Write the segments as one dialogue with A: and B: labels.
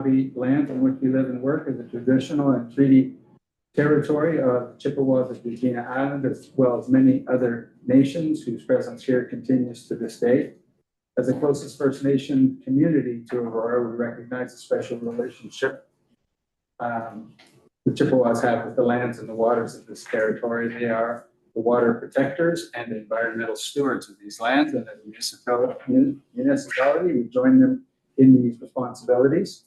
A: The lands on which we live and work is a traditional and treaty territory of Chippewas of Regina Island, as well as many other nations whose presence here continues to this day. As the closest First Nation community to Aurora, we recognize the special relationship the Chippewas have with the lands and the waters of this territory. They are the water protectors and the environmental stewards of these lands, and as a municipality, we join them in these responsibilities.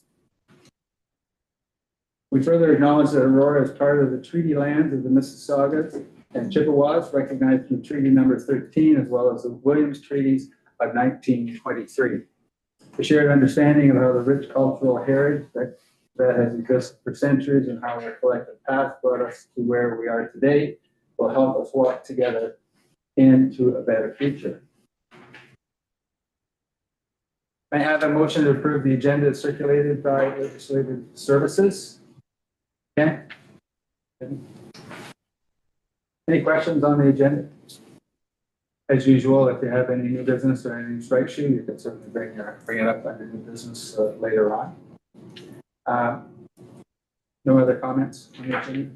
A: We further acknowledge that Aurora is part of the treaty lands of the Mississaugas and Chippewas, recognized through Treaty Number 13, as well as the Williams Treaties of 1923. The shared understanding of how the rich cultural heritage that has existed for centuries and how our collective past brought us to where we are today will help us walk together into a better future. I have a motion to approve the agenda circulated by Legislative Services. Okay. Any questions on the agenda? As usual, if you have any new business or anything strikes you, you can certainly bring it up under new business later on. No other comments on the agenda?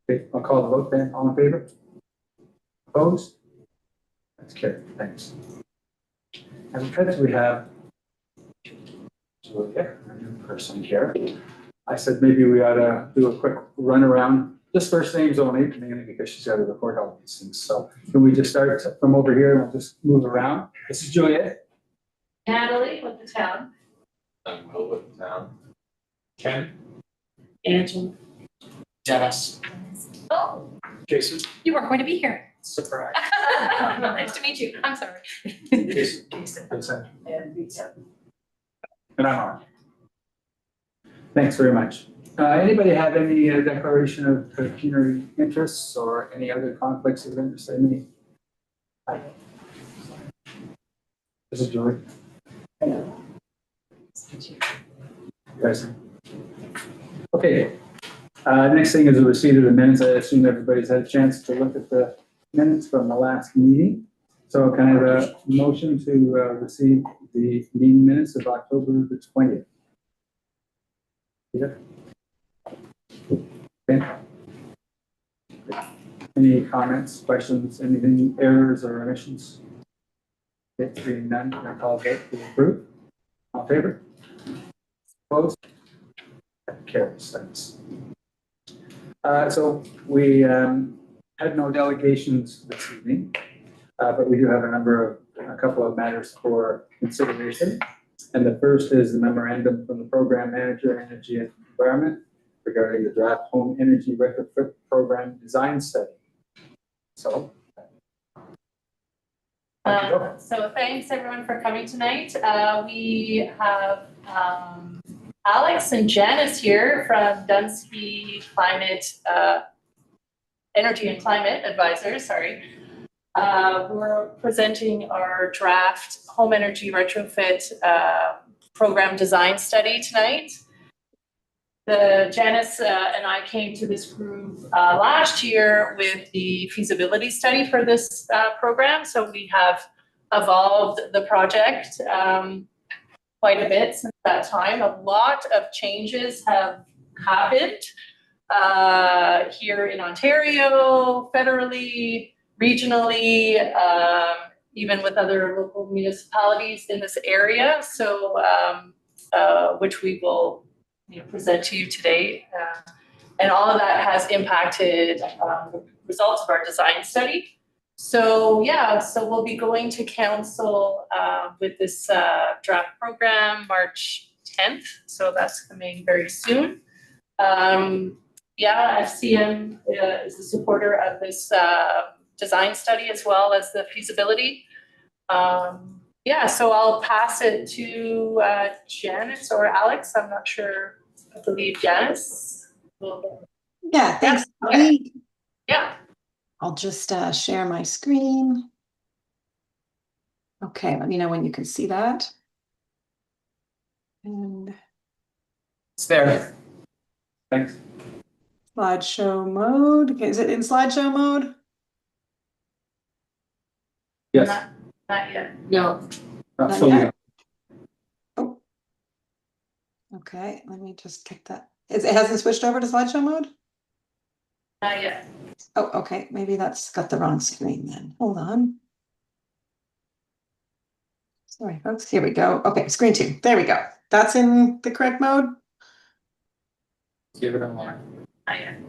A: Okay, I'll call the vote then. All in favor? Opposed? That's carried. Thanks. And because we have Julia, a new person here, I said maybe we ought to do a quick run around, just first names only, mainly because she's got to record all these things. So can we just start from over here and we'll just move around? This is Juliet.
B: Natalie with the town.
C: I'm Will with the town. Ken.
B: Angela.
C: Dennis.
B: Oh,
C: Jason.
B: you weren't going to be here.
C: Surprise.
B: Nice to meet you. I'm sorry.
A: Jason. And I'm on. Thanks very much. Anybody have any declaration of pecuniary interests or any other conflicts of interest? Any? This is Julie. Yes. Okay. Next thing is a receipt of the minutes. I assume everybody's had a chance to look at the minutes from the last meeting. So can I have a motion to receive the meeting minutes of October the 20th? Yeah. Okay. Any comments, questions, anything, errors or omissions? Okay, seeing none, I call vote to approve. All in favor? Opposed? That carries. Thanks. So we had no delegations this evening, but we do have a couple of matters for consideration. And the first is the memorandum from the program manager, Energy and Environment, regarding the draft home energy retrofit program design study. So,
B: So thanks everyone for coming tonight. We have Alex and Janice here from Dunsky Climate, Energy and Climate Advisors, sorry. We're presenting our draft home energy retrofit program design study tonight. Janice and I came to this group last year with the feasibility study for this program. So we have evolved the project quite a bit since that time. A lot of changes have happened here in Ontario, federally, regionally, even with other local municipalities in this area. So, which we will present to you today. And all of that has impacted the results of our design study. So yeah, so we'll be going to council with this draft program March 10th. So that's coming very soon. Yeah, FCM is a supporter of this design study as well as the feasibility. Yeah, so I'll pass it to Janice or Alex. I'm not sure. I believe Janice.
D: Yeah, thanks.
B: Okay. Yeah.
D: I'll just share my screen. Okay, let me know when you can see that. And
A: it's there. Thanks.
D: Slideshow mode. Okay, is it in slideshow mode?
A: Yes.
B: Not yet. No.
A: Not
D: Not
A: fully.
D: yet. Oh. Okay, let me just get that. It hasn't switched over to slideshow mode?
B: Not yet.
D: Oh, okay, maybe that's got the wrong screen then. Hold on. Sorry, folks. Here we go. Okay, screen 2. There we go. That's in the correct mode.
A: Give it a line.
B: Not yet.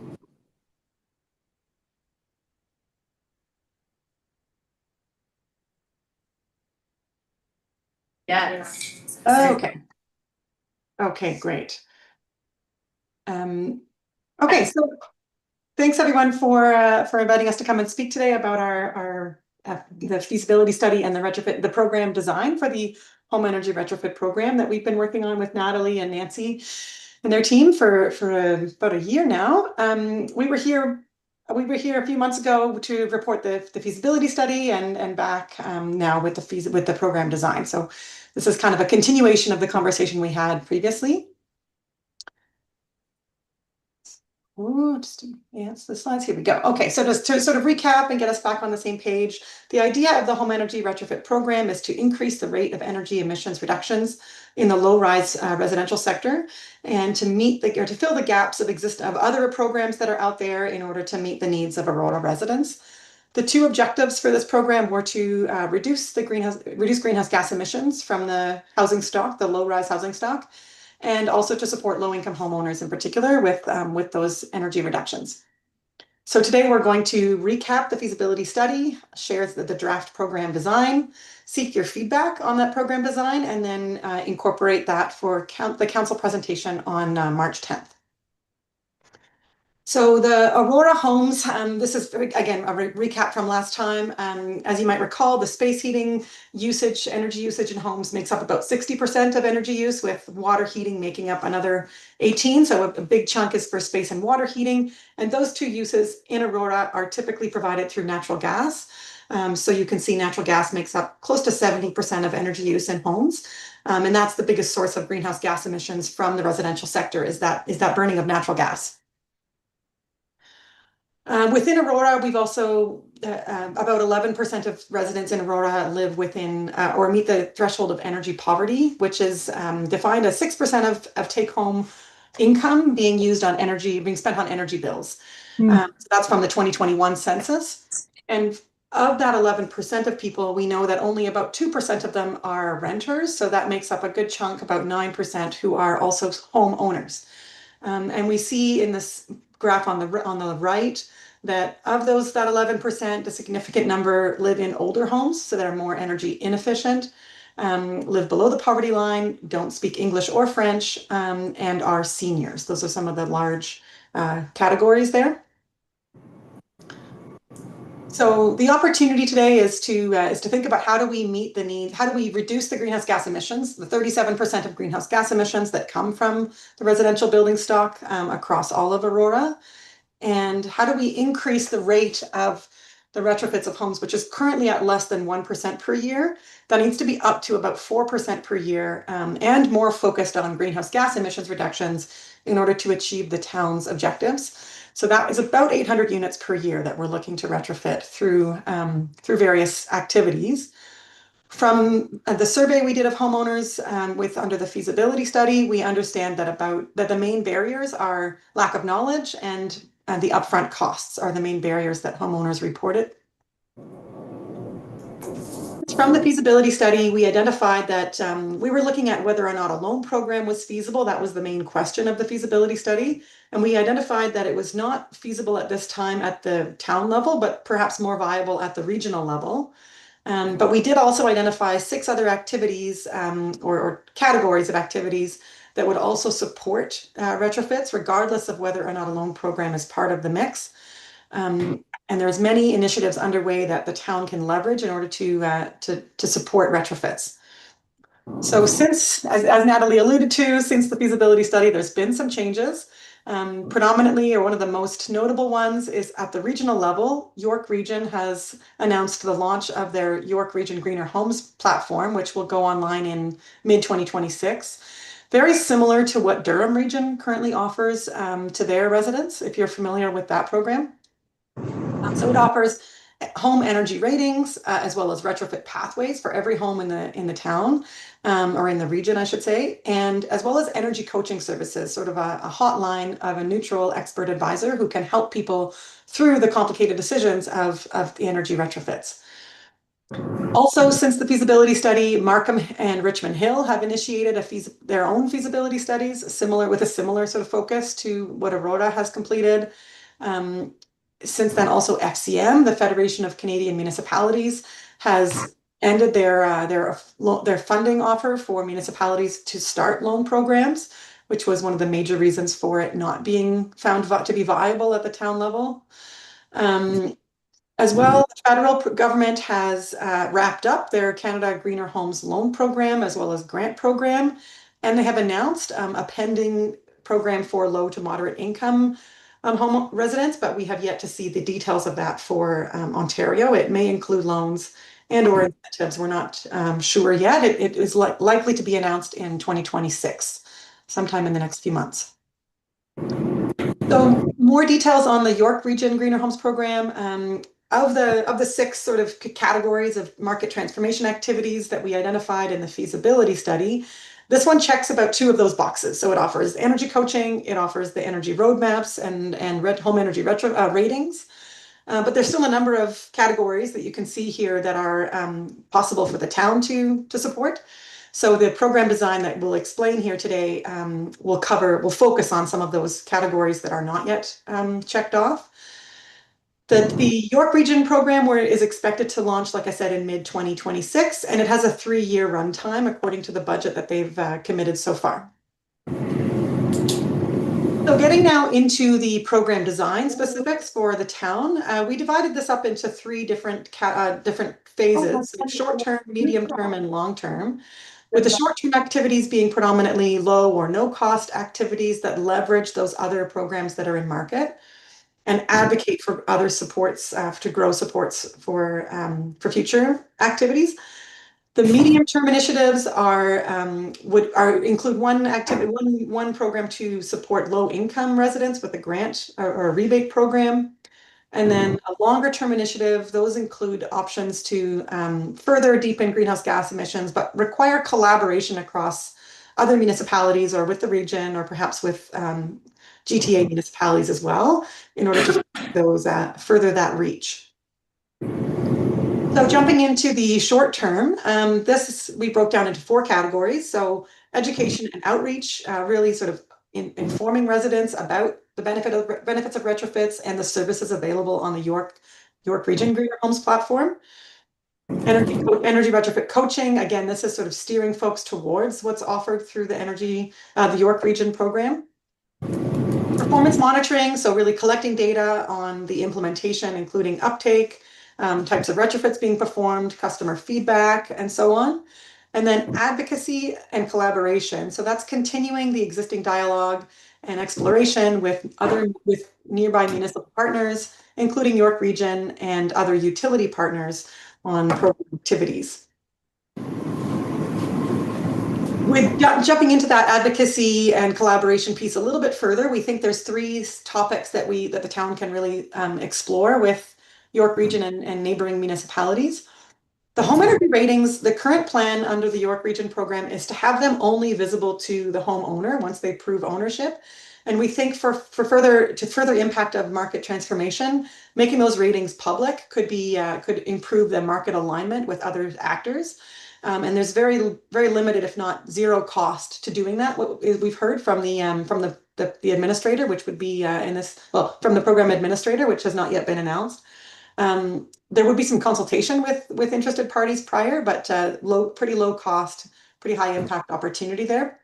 B: Yes.
D: Okay. Okay, great. Okay, so thanks everyone for inviting us to come and speak today about our the feasibility study and the retrofit, the program design for the home energy retrofit program that we've been working on with Natalie and Nancy and their team for about a year now. We were here a few months ago to report the feasibility study and back now with the program design. So this is kind of a continuation of the conversation we had previously. Ooh, just advance the slides. Here we go. Okay, so just to sort of recap and get us back on the same page, the idea of the home energy retrofit program is to increase the rate of energy emissions reductions in the low-rise residential sector, and to fill the gaps of other programs that are out there in order to meet the needs of Aurora residents. The two objectives for this program were to reduce greenhouse gas emissions from the housing stock, the low-rise housing stock, and also to support low-income homeowners in particular with those energy reductions. So today we're going to recap the feasibility study, share the draft program design, seek your feedback on that program design, and then incorporate that for the council presentation on March 10th. So the Aurora homes, this is, again, a recap from last time. As you might recall, the space heating energy usage in homes makes up about 60% of energy use, with water heating making up another 18. So a big chunk is for space and water heating. And those two uses in Aurora are typically provided through natural gas. So you can see natural gas makes up close to 70% of energy use in homes. And that's the biggest source of greenhouse gas emissions from the residential sector is that burning of natural gas. Within Aurora, we've also, about 11% of residents in Aurora live within or meet the threshold of energy poverty, which is defined as 6% of take-home income being spent on energy bills. So that's from the 2021 census. And of that 11% of people, we know that only about 2% of them are renters. So that makes up a good chunk, about 9%, who are also homeowners. And we see in this graph on the right that of that 11%, a significant number live in older homes, so they're more energy inefficient, live below the poverty line, don't speak English or French, and are seniors. Those are some of the large categories there. So the opportunity today is to think about how do we meet the need, how do we reduce the greenhouse gas emissions, the 37% of greenhouse gas emissions that come from the residential building stock across all of Aurora, and how do we increase the rate of the retrofits of homes, which is currently at less than 1% per year. That needs to be up to about 4% per year, and more focused on greenhouse gas emissions reductions in order to achieve the town's objectives. So that is about 800 units per year that we're looking to retrofit through various activities. From the survey we did of homeowners under the feasibility study, we understand that the main barriers are lack of knowledge and the upfront costs are the main barriers that homeowners reported. From the feasibility study, we identified that we were looking at whether or not a loan program was feasible. That was the main question of the feasibility study. And we identified that it was not feasible at this time at the town level, but perhaps more viable at the regional level. But we did also identify 6 other activities or categories of activities that would also support retrofits, regardless of whether or not a loan program is part of the mix. And there's many initiatives underway that the town can leverage in order to support retrofits. So since, as Natalie alluded to, since the feasibility study, there's been some changes. Predominantly, or one of the most notable ones, is at the regional level. York Region has announced the launch of their York Region Greener Homes platform, which will go online in mid-2026. Very similar to what Durham Region currently offers to their residents, if you're familiar with that program. So it offers home energy ratings, as well as retrofit pathways for every home in the town, or in the region, I should say, and as well as energy coaching services, sort of a hotline of a neutral expert advisor who can help people through the complicated decisions of the energy retrofits. Also, since the feasibility study, Markham and Richmond Hill have initiated their own feasibility studies, with a similar sort of focus to what Aurora has completed. Since then, also FCM, the Federation of Canadian Municipalities, has ended their funding offer for municipalities to start loan programs, which was one of the major reasons for it not being found to be viable at the town level. As well, the federal government has wrapped up their Canada Greener Homes Loan Program as well as grant program, and they have announced a pending program for low to moderate income home residents, but we have yet to see the details of that for Ontario. It may include loans and or incentives. We're not sure yet. It is likely to be announced in 2026, sometime in the next few months. So more details on the York Region Greener Homes Program. Of the 6 sort of categories of market transformation activities that we identified in the feasibility study, this one checks about 2 of those boxes. So it offers energy coaching, it offers the energy roadmaps and home energy ratings. But there's still a number of categories that you can see here that are possible for the town to support. So the program design that we'll explain here today will focus on some of those categories that are not yet checked off. The York Region program is expected to launch, like I said, in mid-2026, and it has a 3-year runtime according to the budget that they've committed so far. So getting now into the program design specifics for the town, we divided this up into 3 different phases: short-term, medium-term, and long-term. With the short-term activities being predominantly low or no-cost activities that leverage those other programs that are in market, and advocate for other supports to grow supports for future activities. The medium-term initiatives include one program to support low-income residents with a grant or a rebate program, and then a longer-term initiative. Those include options to further deepen greenhouse gas emissions, but require collaboration across other municipalities or with the region, or perhaps with GTA municipalities as well, in order to further that reach. So jumping into the short term, we broke down into 4 categories. So education and outreach, really sort of informing residents about the benefits of retrofits and the services available on the York Region Greener Homes platform. Energy retrofit coaching, again, this is sort of steering folks towards what's offered through the York Region program. Performance monitoring, so really collecting data on the implementation, including uptake, types of retrofits being performed, customer feedback, and so on. And then advocacy and collaboration. So that's continuing the existing dialogue and exploration with nearby municipal partners, including York Region and other utility partners on program activities. With jumping into that advocacy and collaboration piece a little bit further, we think there's 3 topics that the town can really explore with York Region and neighboring municipalities. The home energy ratings, the current plan under the York Region program is to have them only visible to the homeowner once they prove ownership. And we think for further impact of market transformation, making those ratings public could improve the market alignment with other actors. And there's very, very limited, if not 0 cost to doing that. What we've heard from the administrator, which would be from the program administrator, which has not yet been announced. There would be some consultation with interested parties prior, but pretty low cost, pretty high impact opportunity there.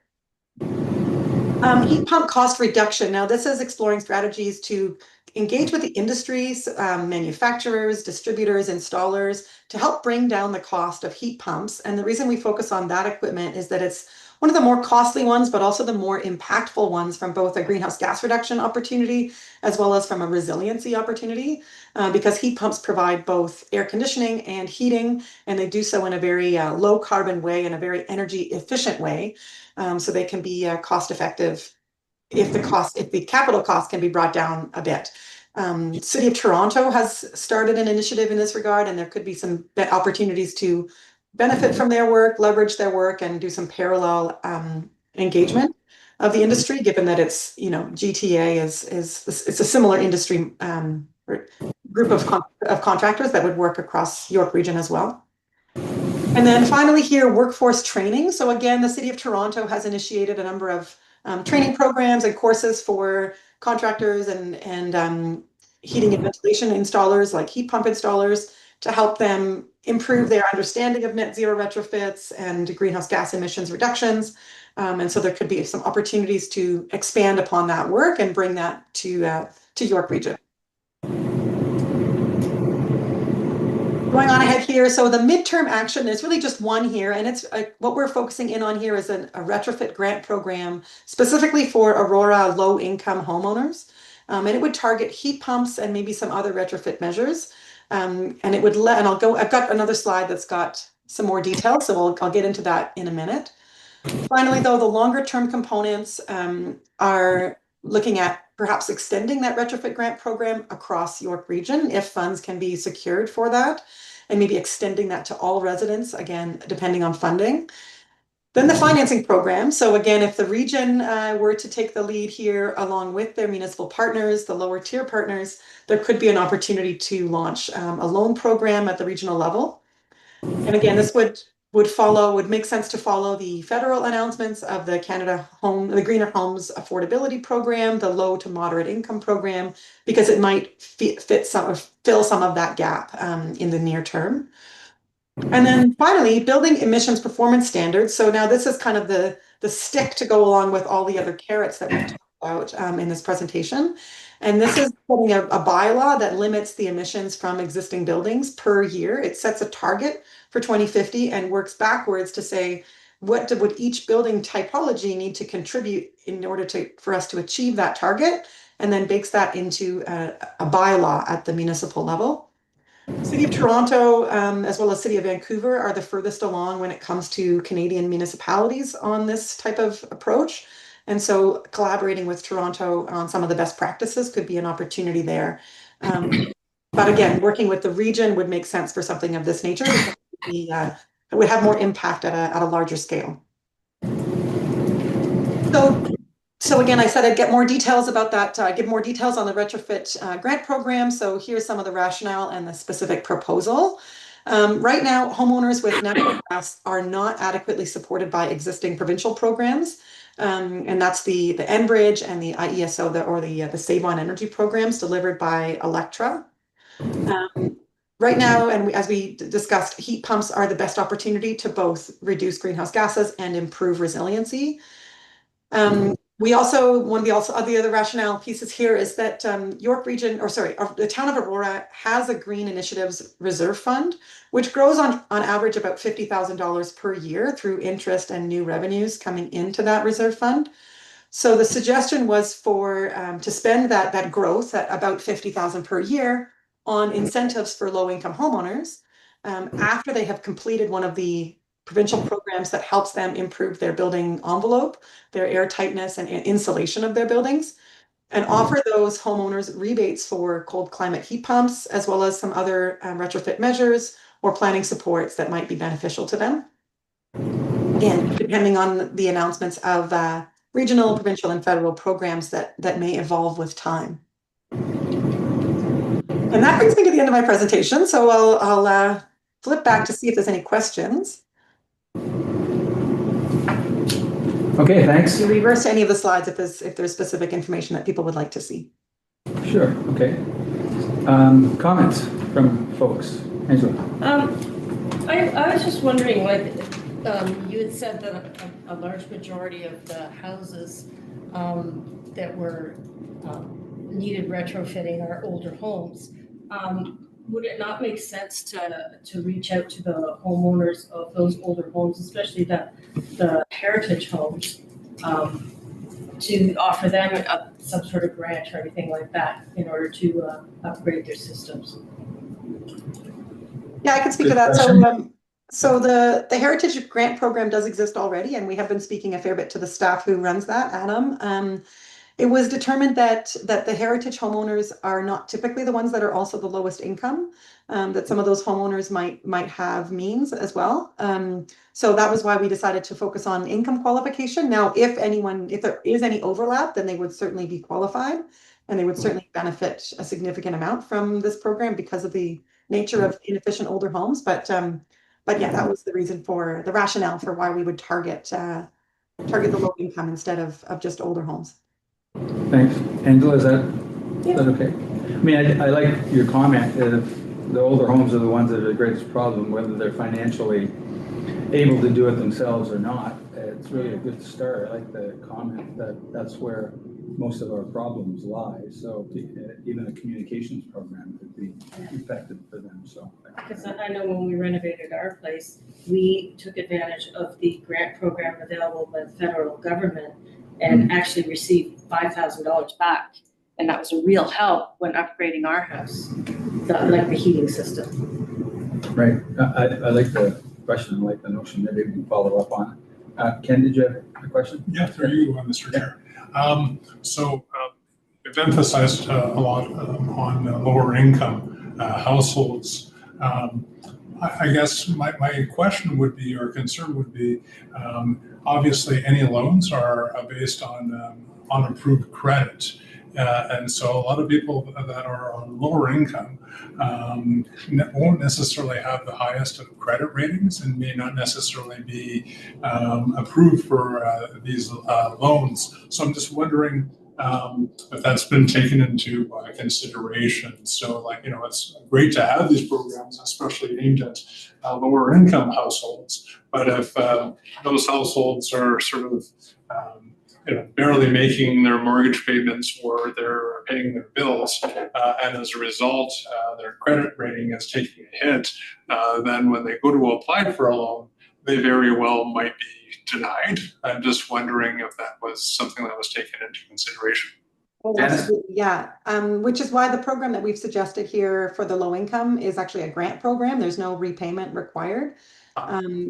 D: Heat pump cost reduction. Now, this is exploring strategies to engage with the industries, manufacturers, distributors, installers, to help bring down the cost of heat pumps. And the reason we focus on that equipment is that it's one of the more costly ones, but also the more impactful ones from both a greenhouse gas reduction opportunity as well as from a resiliency opportunity, because heat pumps provide both air conditioning and heating, and they do so in a very low carbon way, in a very energy efficient way. So they can be cost effective if the capital cost can be brought down a bit. City of Toronto has started an initiative in this regard, and there could be some opportunities to benefit from their work, leverage their work, and do some parallel engagement of the industry, given that it's, you know, GTA is it's a similar industry group of contractors that would work across York Region as well. And then finally here, workforce training. So again, the City of Toronto has initiated a number of training programs and courses for contractors and heating and ventilation installers, like heat pump installers, to help them improve their understanding of net zero retrofits and greenhouse gas emissions reductions. And so there could be some opportunities to expand upon that work and bring that to York Region. Going on ahead here, so the midterm action, there's really just one here, and it's what we're focusing in on here is a retrofit grant program specifically for Aurora low-income homeowners. And it would target heat pumps and maybe some other retrofit measures. And it would and I've got another slide that's got some more details, so I'll get into that in a minute. Finally, though, the longer term components are looking at perhaps extending that retrofit grant program across York Region if funds can be secured for that, and maybe extending that to all residents, again, depending on funding. Then the financing program. So again, if the region were to take the lead here along with their municipal partners, the lower tier partners, there could be an opportunity to launch a loan program at the regional level. And again, this would make sense to follow the federal announcements of the the Greener Homes Affordability Program, the low to moderate income program, because it might fill some of that gap in the near term. And then finally, building emissions performance standards. So now this is kind of the stick to go along with all the other carrots that we've talked about in this presentation. And this is putting a bylaw that limits the emissions from existing buildings per year. It sets a target for 2050 and works backwards to say, what would each building typology need to contribute in order for us to achieve that target? And then bakes that into a bylaw at the municipal level. City of Toronto, as well as City of Vancouver, are the furthest along when it comes to Canadian municipalities on this type of approach. And so collaborating with Toronto on some of the best practices could be an opportunity there. But again, working with the region would make sense for something of this nature. It would have more impact at a larger scale. So again, I said I'd get more details about that, give more details on the retrofit grant program. So here's some of the rationale and the specific proposal. Right now, homeowners with natural gas are not adequately supported by existing provincial programs. And that's the Enbridge and the IESO, or the Save on Energy programs delivered by Electra. Right now, and as we discussed, heat pumps are the best opportunity to both reduce greenhouse gases and improve resiliency. We also, one of the other rationale pieces here is that York Region, the town of Aurora has a Green Initiatives Reserve Fund, which grows on average about $50,000 per year through interest and new revenues coming into that reserve fund. So the suggestion was to spend that growth at about $50,000 per year on incentives for low-income homeowners after they have completed one of the provincial programs that helps them improve their building envelope, their air tightness and insulation of their buildings, and offer those homeowners rebates for cold climate heat pumps, as well as some other retrofit measures or planning supports that might be beneficial to them. Again, depending on the announcements of regional, provincial, and federal programs that may evolve with time. And that brings me to the end of my presentation. So I'll flip back to see if there's any questions.
A: Okay, thanks.
D: You reverse any of the slides if there's specific information that people would like to see.
A: Sure, okay. Comments from folks? Angela?
E: I was just wondering, like, you had said that a large majority of the houses that were needed retrofitting are older homes. Would it not make sense to reach out to the homeowners of those older homes, especially the heritage homes, to offer them some sort of grant or anything like that in order to upgrade their systems?
D: Yeah, I can speak to that. So the Heritage Grant Program does exist already, and we have been speaking a fair bit to the staff who runs that, Adam. It was determined that the heritage homeowners are not typically the ones that are also the lowest income, that some of those homeowners might have means as well. So that was why we decided to focus on income qualification. Now, if there is any overlap, then they would certainly be qualified, and they would certainly benefit a significant amount from this program because of the nature of inefficient older homes. But yeah, that was the reason for the rationale for why we would target the low income instead of just older homes.
A: Thanks. Angela, is that okay? I mean, I like your comment that the older homes are the ones that are the greatest problem, whether they're financially able to do it themselves or not. It's really a good start. I like the comment that that's where most of our problems lie. So even a communications program could be effective for them. So
E: Because I know when we renovated our place, we took advantage of the grant program available by the federal government and actually received $5,000 back. And that was a real help when upgrading our house, like the heating system.
A: right. I like the question. I like the notion. Maybe we can follow up on it. Ken, did you have a question?
F: Yeah, through you, Mr. Chair. We've emphasized a lot on lower income households. I guess my question would be, or concern would be, obviously any loans are based on approved credit. And so a lot of people that are on lower income won't necessarily have the highest of credit ratings and may not necessarily be approved for these loans. So I'm just wondering if that's been taken into consideration. So, like, it's great to have these programs, especially aimed at lower income households. But if those households are sort of barely making their mortgage payments or they're paying their bills, and as a result, their credit rating is taking a hit, then when they go to apply for a loan, they very well might be denied. I'm just wondering if that was something that was taken into consideration.
D: Oh, absolutely, yeah. Which is why the program that we've suggested here for the low income is actually a grant program. There's no repayment required.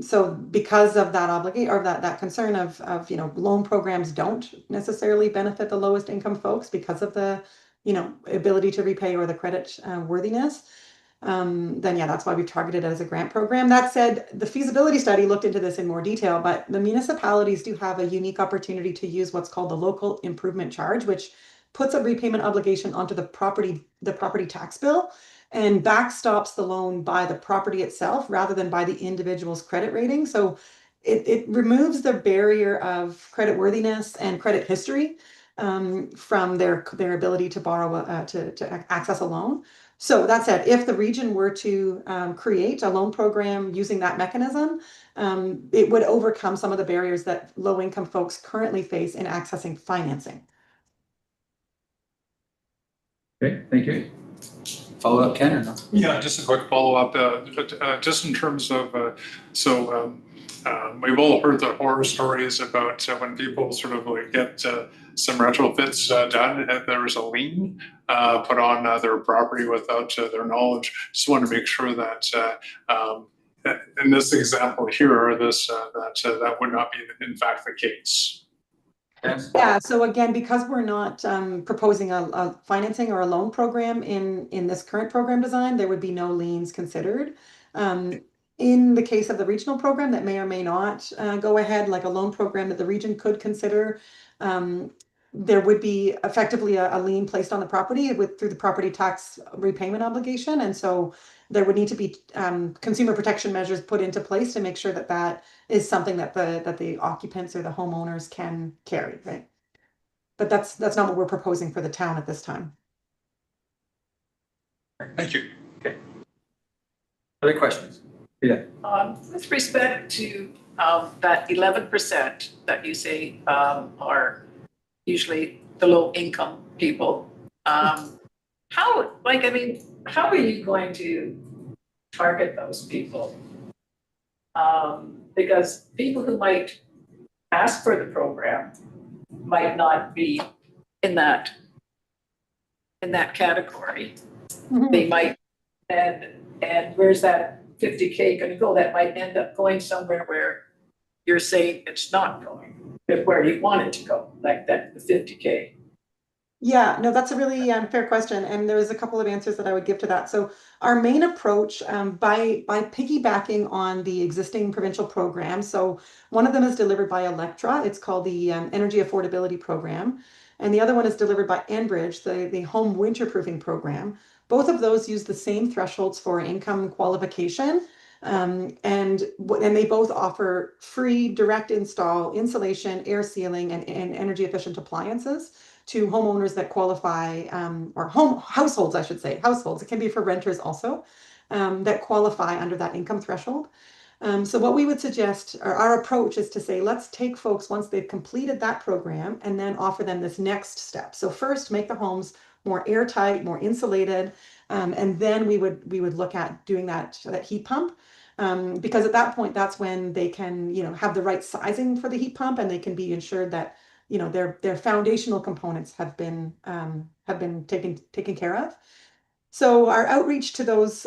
D: So because of that obligation or that concern of loan programs don't necessarily benefit the lowest income folks because of the ability to repay or the credit worthiness, then yeah, that's why we've targeted it as a grant program. That said, the feasibility study looked into this in more detail, but the municipalities do have a unique opportunity to use what's called the local improvement charge, which puts a repayment obligation onto the property tax bill and backstops the loan by the property itself rather than by the individual's credit rating. So it removes the barrier of credit worthiness and credit history from their ability to borrow to access a loan. So that said, if the region were to create a loan program using that mechanism, it would overcome some of the barriers that low-income folks currently face in accessing financing.
A: Okay, thank you. Follow up, Ken, or no?
F: Yeah, just a quick follow-up. Just in terms of, we've all heard the horror stories about when people sort of like get some retrofits done, and there is a lien put on their property without their knowledge. Just want to make sure that in this example here, that would not be in fact the case.
A: Yes.
D: Yeah, so again, because we're not proposing a financing or a loan program in this current program design, there would be no liens considered. In the case of the regional program that may or may not go ahead, like a loan program that the region could consider, there would be effectively a lien placed on the property through the property tax repayment obligation. And so there would need to be consumer protection measures put into place to make sure that that is something that the occupants or the homeowners can carry, right? But that's not what we're proposing for the town at this time.
F: Thank you.
A: Okay. Other questions? Yeah.
B: With respect to that 11% that you say are usually the low income people, how are you going to target those people? Because people who might ask for the program might not be in that category.
D: Mhm.
B: They might, and where's that 50K going to go? That might end up going somewhere where you're saying it's not going, where you want it to go, like that, the 50K.
D: Yeah, no, that's a really fair question, and there's a couple of answers that I would give to that. So our main approach, by piggybacking on the existing provincial program, so one of them is delivered by Electra. It's called the Energy Affordability Program, and the other one is delivered by Enbridge, the Home Winterproofing Program. Both of those use the same thresholds for income qualification, and they both offer free direct install insulation, air sealing, and energy efficient appliances to homeowners that qualify, or households, I should say, households. It can be for renters also, that qualify under that income threshold. So what we would suggest, or our approach is to say, let's take folks once they've completed that program and then offer them this next step. So first, make the homes more airtight, more insulated, and then we would look at doing that heat pump. Because at that point, that's when they can, have the right sizing for the heat pump, and they can be ensured that their foundational components have been taken care of. So our outreach to those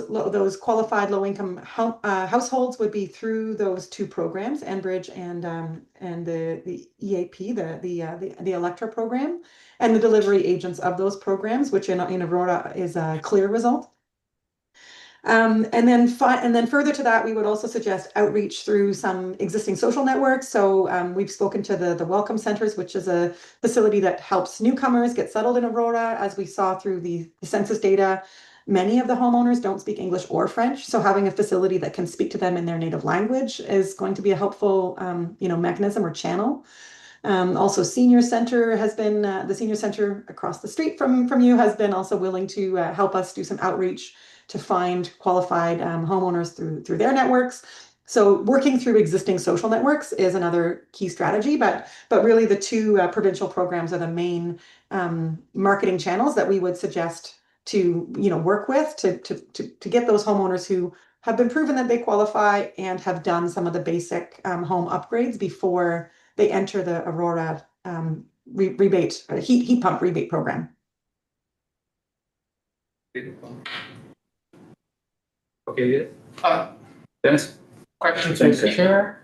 D: qualified low-income households would be through those two programs, Enbridge and the EAP, the Electra program, and the delivery agents of those programs, which in Aurora is a Clear Result. And then further to that, we would also suggest outreach through some existing social networks. So we've spoken to the Welcome Centers, which is a facility that helps newcomers get settled in Aurora. As we saw through the census data, many of the homeowners don't speak English or French. So having a facility that can speak to them in their native language is going to be a helpful mechanism or channel. Also, Senior Center has been, the Senior Center across the street from you has been also willing to help us do some outreach to find qualified homeowners through their networks. So working through existing social networks is another key strategy, but really the two provincial programs are the main marketing channels that we would suggest to work with to get those homeowners who have been proven that they qualify and have done some of the basic home upgrades before they enter the Aurora heat pump rebate program.
A: Okay,
C: Uh,
A: Dennis?
C: Question to
A: Thanks,
C: the chair.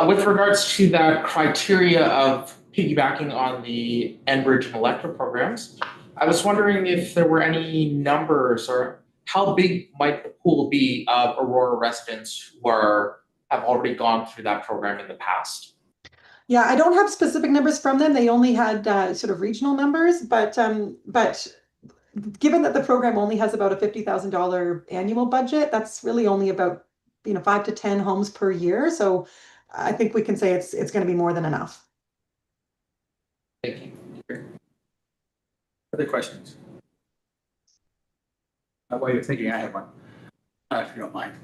C: With regards to that criteria of piggybacking on the Enbridge and Electra programs, I was wondering if there were any numbers or how big might the pool be of Aurora residents who have already gone through that program in the past?
D: Yeah, I don't have specific numbers from them. They only had sort of regional numbers, but given that the program only has about a $50,000 annual budget, that's really only about 5 to 10 homes per year. So I think we can say it's going to be more than enough.
C: Thank you.
A: Other questions? While you're thinking, I have one, if you don't mind.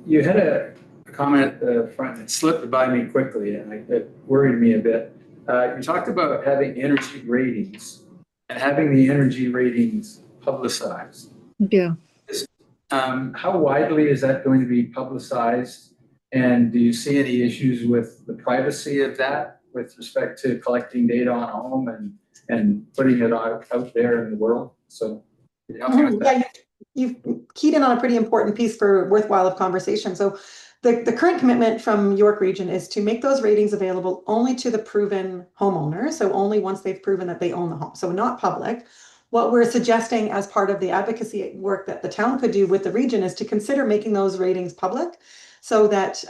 A: You had a comment at the front that slipped by me quickly, and it worried me a bit. You talked about having energy ratings and having the energy ratings publicized.
G: Yeah.
A: How widely is that going to be publicized? And do you see any issues with the privacy of that with respect to collecting data on a home and putting it out there in the world? So,
D: yeah, you've keyed in on a pretty important piece for worthwhile of conversation. So the current commitment from York Region is to make those ratings available only to the proven homeowner. So only once they've proven that they own the home. So not public. What we're suggesting as part of the advocacy work that the town could do with the region is to consider making those ratings public so that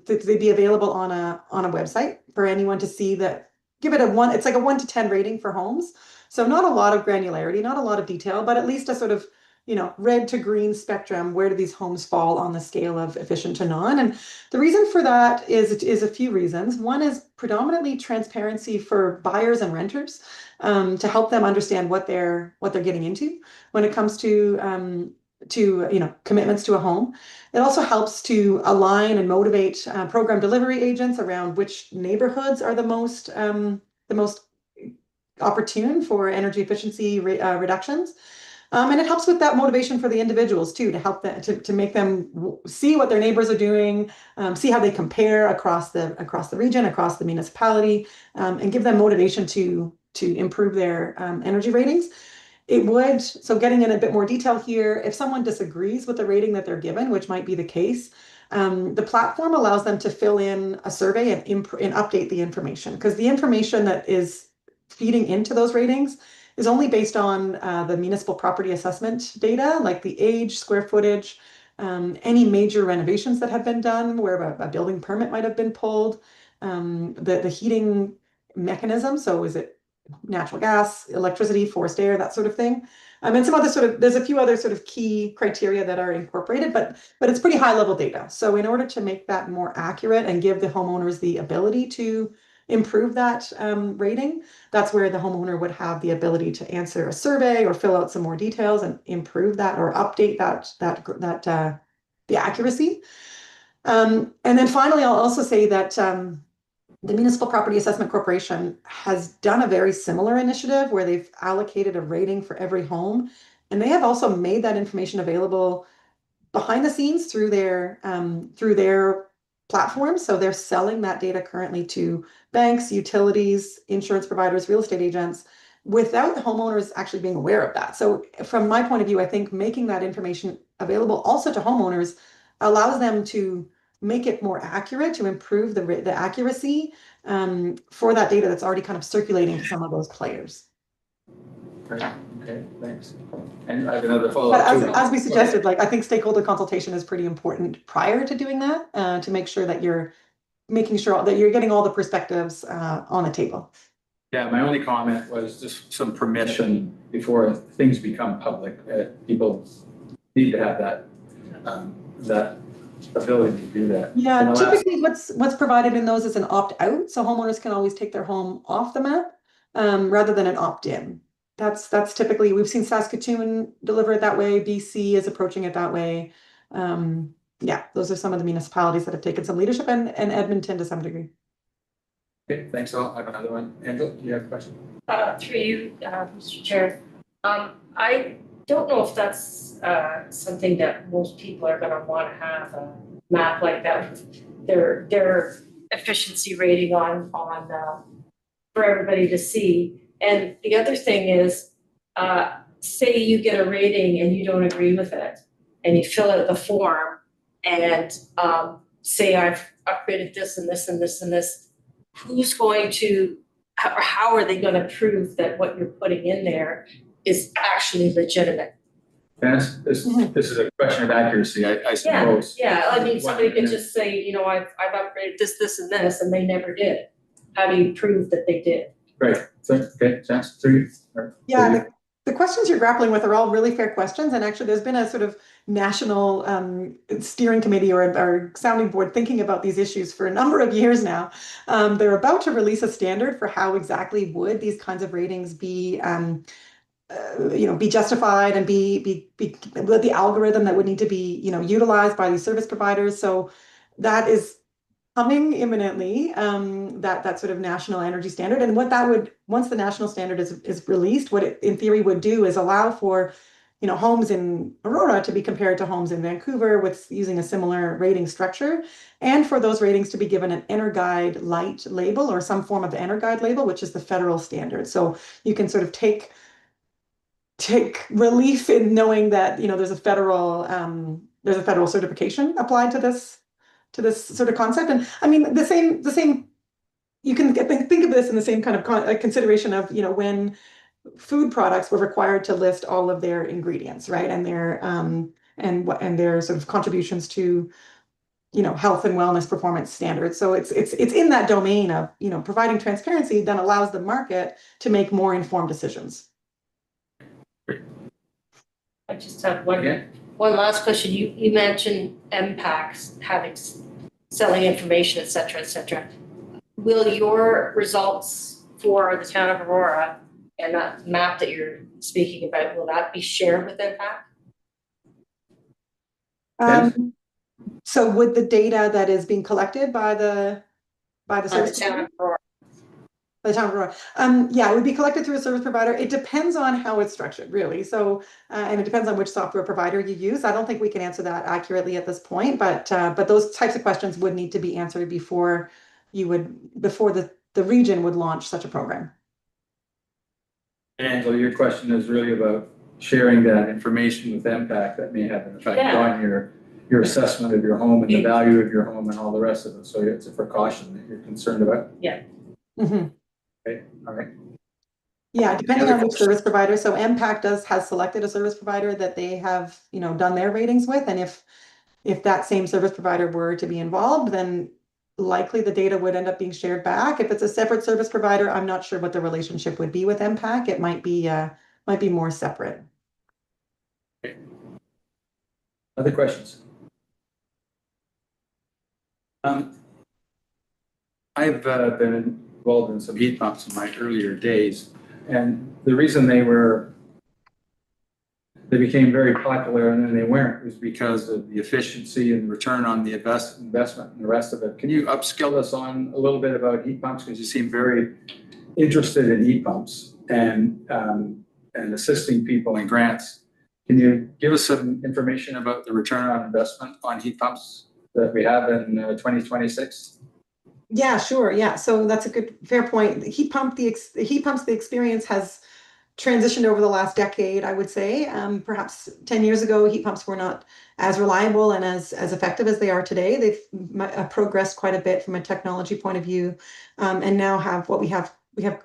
D: they'd be available on a website for anyone to see that. Give it it's like a 1 to 10 rating for homes. So not a lot of granularity, not a lot of detail, but at least a sort of red to green spectrum. Where do these homes fall on the scale of efficient to non? And the reason for that is a few reasons. One is predominantly transparency for buyers and renters, to help them understand what they're getting into when it comes to commitments to a home. It also helps to align and motivate program delivery agents around which neighborhoods are the most opportune for energy efficiency reductions. And it helps with that motivation for the individuals too, to help them to make them see what their neighbors are doing, see how they compare across the region, across the municipality, and give them motivation to improve their energy ratings. So getting in a bit more detail here, if someone disagrees with the rating that they're given, which might be the case, the platform allows them to fill in a survey and update the information, because the information that is feeding into those ratings is only based on the municipal property assessment data, like the age, square footage, any major renovations that have been done where a building permit might have been pulled, the heating mechanism. So is it natural gas, electricity, forced air, that sort of thing? And some other sort of, there's a few other sort of key criteria that are incorporated, but it's pretty high level data. So in order to make that more accurate and give the homeowners the ability to improve that rating, that's where the homeowner would have the ability to answer a survey or fill out some more details and improve that or update the accuracy. And then finally, I'll also say that the Municipal Property Assessment Corporation has done a very similar initiative where they've allocated a rating for every home, and they have also made that information available behind the scenes through their platform. So they're selling that data currently to banks, utilities, insurance providers, real estate agents, without homeowners actually being aware of that. So from my point of view, I think making that information available also to homeowners allows them to make it more accurate, to improve the accuracy for that data that's already kind of circulating to some of those players.
A: Great. Okay, thanks. And I have another
D: But
A: follow-up too.
D: as we suggested, like I think stakeholder consultation is pretty important prior to doing that, to make sure that you're making sure that you're getting all the perspectives on the table.
A: Yeah, my only comment was just some permission before things become public. People need to have that ability to do that.
D: Yeah, typically what's provided in those is an opt-out, so homeowners can always take their home off the map rather than an opt-in. That's typically, we've seen Saskatoon deliver it that way, BC is approaching it that way. Yeah, those are some of the municipalities that have taken some leadership, and Edmonton to some degree.
A: Okay, thanks all. I have another one. Angela, do you have a question?
E: Through you, Mr. Chair. I don't know if that's something that most people are gonna wanna have a map like that with their efficiency rating on for everybody to see. And the other thing is, say you get a rating and you don't agree with it, and you fill out the form and say I've upgraded this and this and this and this, who's going to, or how are they gonna prove that what you're putting in there is actually legitimate?
A: Dennis, this is a question of accuracy, I suppose.
E: Yeah, I mean, somebody could just say, you know, I've upgraded this, and this, and they never did. How do you prove that they did?
A: Great. So, okay, Jess, through you.
D: Yeah, the questions you're grappling with are all really fair questions, and actually there's been a sort of national steering committee or sounding board thinking about these issues for a number of years now. They're about to release a standard for how exactly would these kinds of ratings be be justified and be the algorithm that would need to be utilized by these service providers. So that is coming imminently, that sort of national energy standard. And what that would, once the national standard is released, what it in theory would do is allow for homes in Aurora to be compared to homes in Vancouver with using a similar rating structure, and for those ratings to be given an EnerGuide Light label or some form of EnerGuide label, which is the federal standard. So you can sort of take relief in knowing that there's a federal certification applied to this sort of concept. And I mean the same you can think of this in the same kind of consideration of when food products were required to list all of their ingredients, right, and their and their sort of contributions to health and wellness performance standards. So it's in that domain of providing transparency that allows the market to make more informed decisions.
E: I just have one last question. You mentioned MPACs selling information, et cetera. Will your results for the town of Aurora and that map that you're speaking about, will that be shared with MPAC?
D: So would the data that is being collected by the service
E: town of Aurora?
D: The town of Aurora. Yeah, it would be collected through a service provider. It depends on how it's structured, really. So, and it depends on which software provider you use. I don't think we can answer that accurately at this point, but those types of questions would need to be answered before the region would launch such a program.
A: Angela, your question is really about sharing that information with MPAC that may have an effect on your assessment of your home and the value of your home and all the rest of it. So it's a precaution that you're concerned about.
E: Yeah.
D: Mm-hmm.
A: Okay, all right.
D: Yeah, depending on which service provider. So MPAC has selected a service provider that they have, done their ratings with. And if that same service provider were to be involved, then likely the data would end up being shared back. If it's a separate service provider, I'm not sure what the relationship would be with MPAC. It might be more separate.
A: Other questions? I've been involved in some heat pumps in my earlier days, and the reason they became very popular and then they weren't was because of the efficiency and return on the investment and the rest of it. Can you upskill us on a little bit about heat pumps, because you seem very interested in heat pumps and assisting people in grants? Can you give us some information about the return on investment on heat pumps that we have in 2026?
D: Yeah, sure. Yeah, so that's a fair point. The heat pumps, the experience has transitioned over the last decade, I would say. Perhaps 10 years ago, heat pumps were not as reliable and as effective as they are today. They've progressed quite a bit from a technology point of view, and now we have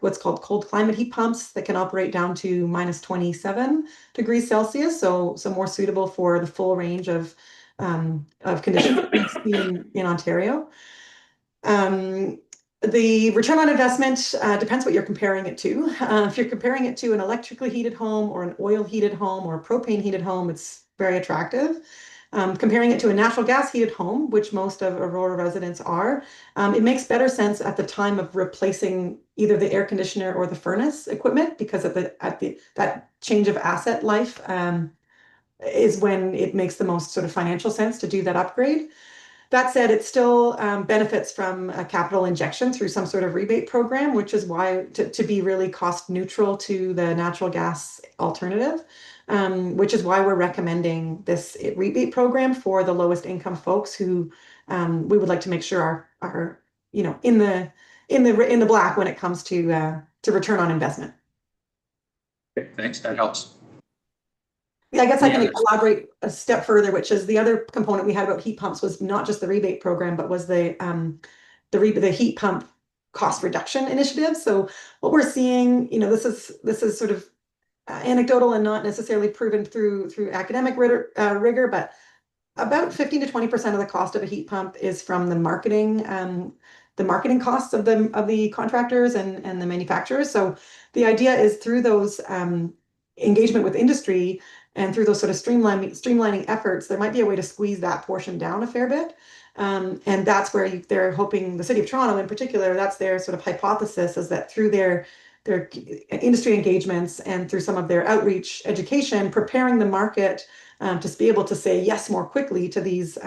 D: what's called cold climate heat pumps that can operate down to minus 27 degrees Celsius, so more suitable for the full range of conditions that we see in Ontario. The return on investment depends what you're comparing it to. If you're comparing it to an electrically heated home or an oil heated home or a propane heated home, it's very attractive. Comparing it to a natural gas heated home, which most of Aurora residents are, it makes better sense at the time of replacing either the air conditioner or the furnace equipment, because that change of asset life is when it makes the most sort of financial sense to do that upgrade. That said, it still benefits from a capital injection through some sort of rebate program, which is why to be really cost neutral to the natural gas alternative, which is why we're recommending this rebate program for the lowest income folks who we would like to make sure are in the black when it comes to return on investment.
A: Okay, thanks, that helps.
D: Yeah, I guess I can elaborate a step further, which is the other component we had about heat pumps was not just the rebate program, but was the heat pump cost reduction initiative. So what we're seeing, this is sort of anecdotal and not necessarily proven through academic rigor, but about 15 to 20% of the cost of a heat pump is from the marketing costs of the contractors and the manufacturers. So the idea is through those engagement with industry and through those sort of streamlining efforts, there might be a way to squeeze that portion down a fair bit. And that's where they're hoping, the City of Toronto in particular, that's their sort of hypothesis, is that through their industry engagements and through some of their outreach education, preparing the market to be able to say yes more quickly to this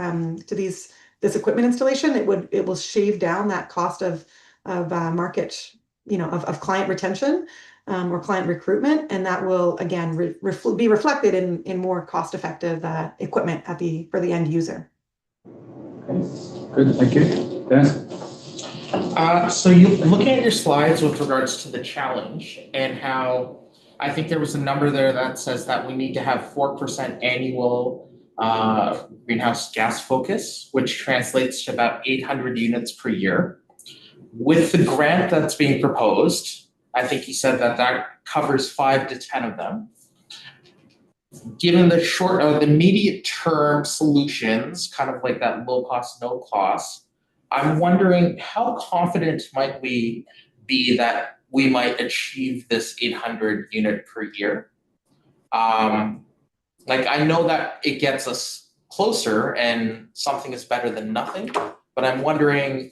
D: equipment installation, it will shave down that cost of market, of client retention. Or client recruitment, and that will again be reflected in more cost-effective equipment for the end user.
A: Okay. Good, thank you. Dennis?
C: So you looking at your slides with regards to the challenge and how I think there was a number there that says that we need to have 4% annual greenhouse gas focus, which translates to about 800 units per year. With the grant that's being proposed, I think you said that covers 5 to 10 of them. Given the immediate term solutions, kind of like that low cost, no cost, I'm wondering how confident might we be that we might achieve this 800 unit per year? I know that it gets us closer and something is better than nothing, but I'm wondering,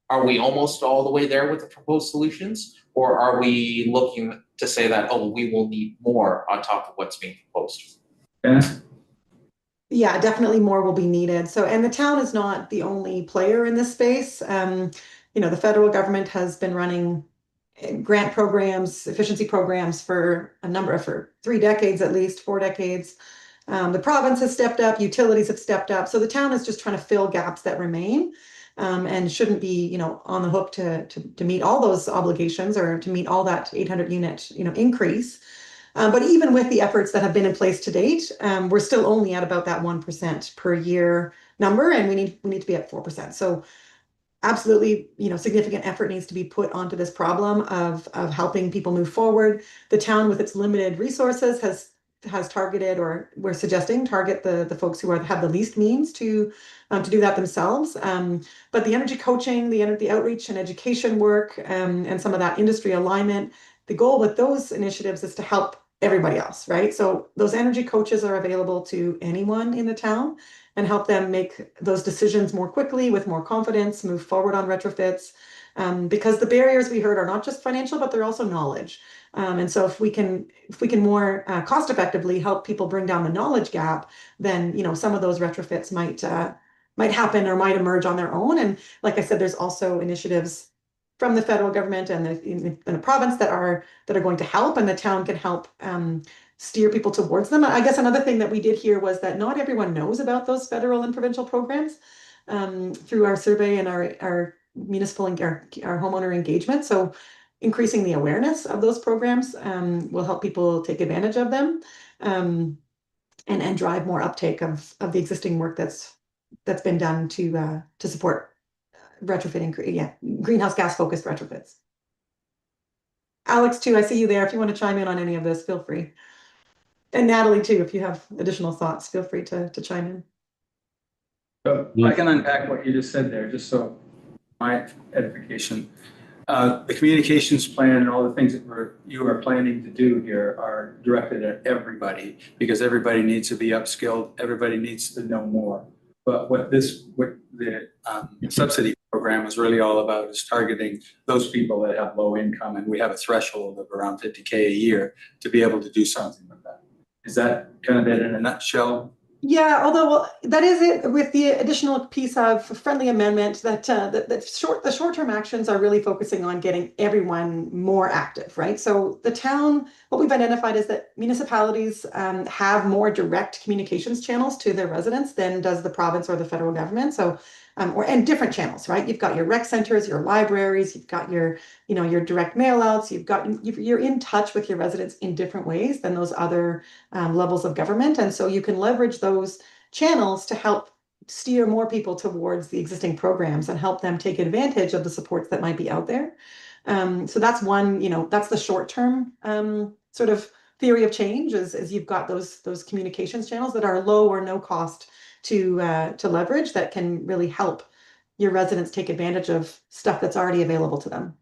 C: are we almost all the way there with the proposed solutions? Or are we looking to say that, we will need more on top of what's being proposed?
A: Dennis?
D: Yeah, definitely more will be needed. So, and the town is not the only player in this space. The federal government has been running grant programs, efficiency programs for 3 decades, at least 4 decades. The province has stepped up, utilities have stepped up. So the town is just trying to fill gaps that remain. And shouldn't be, on the hook to meet all those obligations or to meet all that 800 unit, increase. But even with the efforts that have been in place to date, we're still only at about that 1% per year number, and we need to be at 4%. So absolutely, significant effort needs to be put onto this problem of helping people move forward. The town, with its limited resources, has targeted, or we're suggesting target the folks who have the least means to do that themselves. But the energy coaching, the outreach and education work, and some of that industry alignment, the goal with those initiatives is to help everybody else, right? So those energy coaches are available to anyone in the town and help them make those decisions more quickly with more confidence, move forward on retrofits. Because the barriers we heard are not just financial, but they're also knowledge. And so if we can more cost effectively help people bring down the knowledge gap, then some of those retrofits might happen or might emerge on their own. And like I said, there's also initiatives from the federal government and the province that are going to help, and the town can help steer people towards them. I guess another thing that we did hear was that not everyone knows about those federal and provincial programs through our survey and our municipal and our homeowner engagement. So increasing the awareness of those programs will help people take advantage of them and drive more uptake of the existing work that's been done to support retrofitting, greenhouse gas focused retrofits. Alex, too, I see you there. If you want to chime in on any of this, feel free. And Natalie, too, if you have additional thoughts, feel free to chime in.
A: So I can unpack what you just said there, just so my edification. The communications plan and all the things that you are planning to do here are directed at everybody, because everybody needs to be upskilled, everybody needs to know more. But what the subsidy program is really all about is targeting those people that have low income, and we have a threshold of around 50K a year to be able to do something with that. Is that kind of it in a nutshell?
D: Yeah, although that is it, with the additional piece of friendly amendment that the short-term actions are really focusing on getting everyone more active, right? So the town, what we've identified is that municipalities have more direct communications channels to their residents than does the province or the federal government. So and different channels, right? You've got your rec centers, your libraries, you've got your direct mail outs, you're in touch with your residents in different ways than those other levels of government. And so you can leverage those channels to help steer more people towards the existing programs and help them take advantage of the supports that might be out there. So that's one, that's the short term sort of theory of change is you've got those communications channels that are low or no cost to leverage that can really help your residents take advantage of stuff that's already available to them.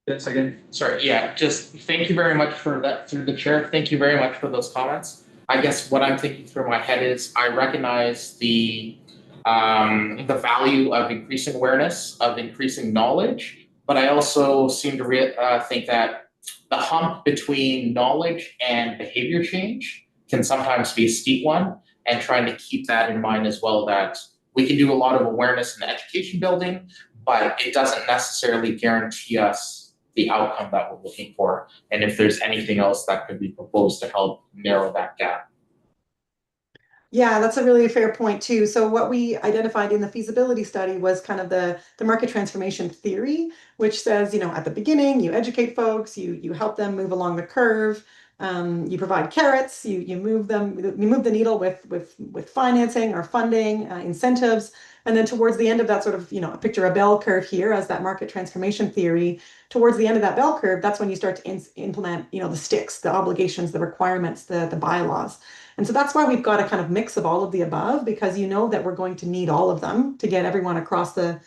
A: Yes, again.
C: Sorry, yeah, just thank you very much for that, through the chair. Thank you very much for those comments. I guess what I'm thinking through my head is I recognize the value of increasing awareness, of increasing knowledge, but I also seem to think that the hump between knowledge and behavior change can sometimes be a steep one, and trying to keep that in mind as well, that we can do a lot of awareness and education building, but it doesn't necessarily guarantee us the outcome that we're looking for. And if there's anything else that could be proposed to help narrow that gap.
D: Yeah, that's a really fair point too. So what we identified in the feasibility study was kind of the market transformation theory, which says, at the beginning, you educate folks, you help them move along the curve, you provide carrots, you move the needle with financing or funding, incentives. And then towards the end of that sort of, picture a bell curve here as that market transformation theory. Towards the end of that bell curve, that's when you start to implement, the sticks, the obligations, the requirements, the bylaws. And so that's why we've got a kind of mix of all of the above, because that we're going to need all of them to get everyone across the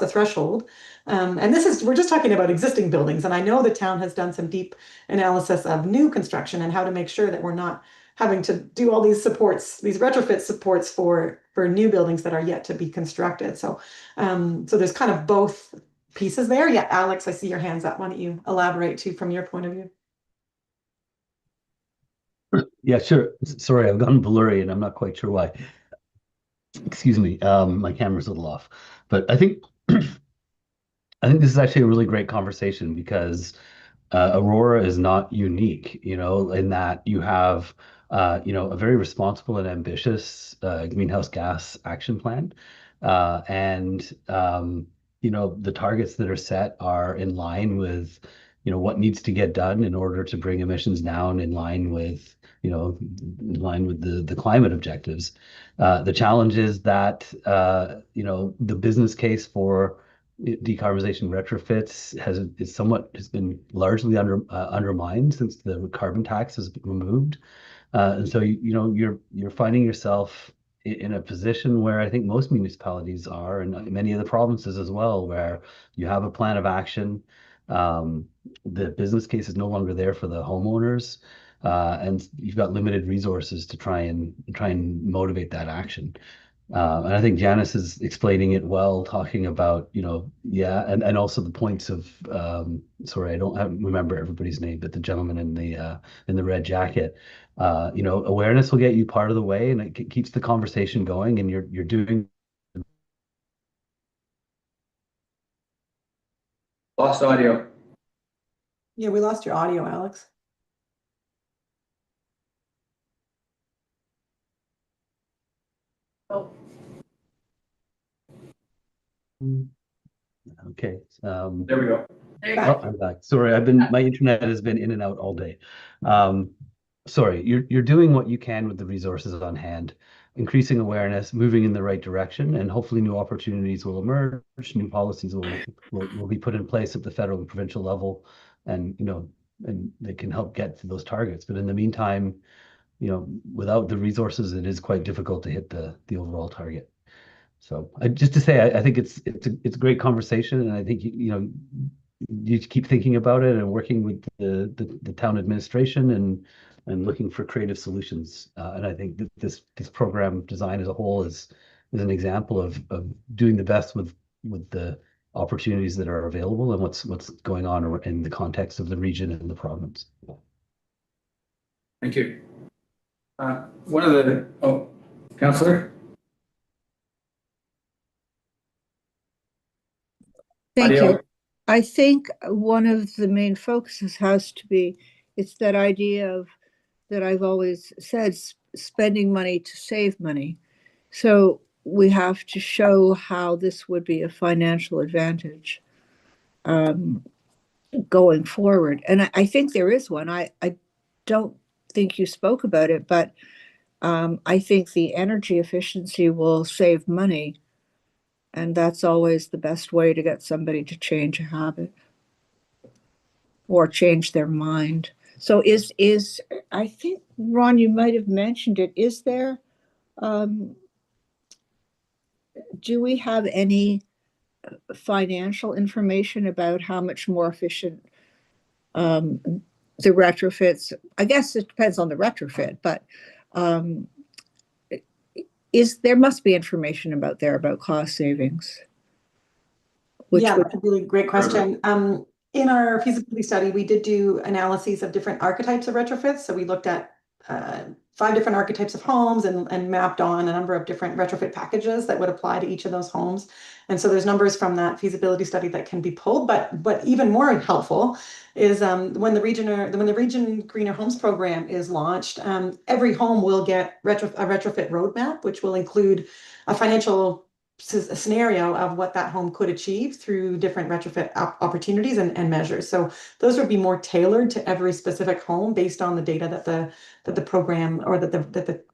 D: threshold. And we're just talking about existing buildings. And I know the town has done some deep analysis of new construction and how to make sure that we're not having to do all these supports, these retrofit supports for new buildings that are yet to be constructed. So there's kind of both pieces there. Yeah, Alex, I see your hands up. Why don't you elaborate too from your point of view?
G: Yeah, sure. Sorry, I've gone blurry and I'm not quite sure why. Excuse me. My camera's a little off. But I think this is actually a really great conversation because Aurora is not unique, in that you have a very responsible and ambitious greenhouse gas action plan. And the targets that are set are in line with what needs to get done in order to bring emissions down in line with, the climate objectives. The challenge is that, the business case for decarbonization retrofits has been largely undermined since the carbon tax has been removed. And so, you're finding yourself in a position where I think most municipalities are, and many of the provinces as well, where you have a plan of action. The business case is no longer there for the homeowners, and you've got limited resources to try and motivate that action. And I think Janice is explaining it well, talking about, yeah, and also the points of, sorry, I don't remember everybody's name, but the gentleman in the red jacket. Awareness will get you part of the way, and it keeps the conversation going, and you're doing.
A: Lost audio.
D: Yeah, we lost your audio, Alex.
B: Oh,
G: Okay.
A: There we go.
B: there you go.
G: Oh, I'm back. Sorry, my internet has been in and out all day. Sorry, you're doing what you can with the resources on hand, increasing awareness, moving in the right direction, and hopefully new opportunities will emerge, new policies will be put in place at the federal and provincial level, and and they can help get to those targets. But in the meantime, without the resources, it is quite difficult to hit the overall target. So just to say, I think it's a great conversation, and I think you keep thinking about it and working with the town administration and looking for creative solutions. And I think that this program design as a whole is an example of doing the best with the opportunities that are available and what's going on in the context of the region and the province.
A: Thank you. Councillor?
H: Thank
A: Audio.
H: you. I think one of the main focuses has to be, it's that idea of, that I've always said, spending money to save money. So we have to show how this would be a financial advantage going forward. And I think there is one. I don't think you spoke about it, but I think the energy efficiency will save money. And that's always the best way to get somebody to change a habit or change their mind. So I think, Ron, you might have mentioned it. Is there, do we have any financial information about how much more efficient the retrofits? I guess it depends on the retrofit, but there must be information about cost savings.
D: Yeah, that's a really great question. In our feasibility study, we did do analyses of different archetypes of retrofits. So we looked at 5 different archetypes of homes and mapped on a number of different retrofit packages that would apply to each of those homes. And so there's numbers from that feasibility study that can be pulled, but even more helpful is when the Region Greener Homes program is launched, every home will get a retrofit roadmap, which will include a financial scenario of what that home could achieve through different retrofit opportunities and measures. So those would be more tailored to every specific home based on the data that the program or that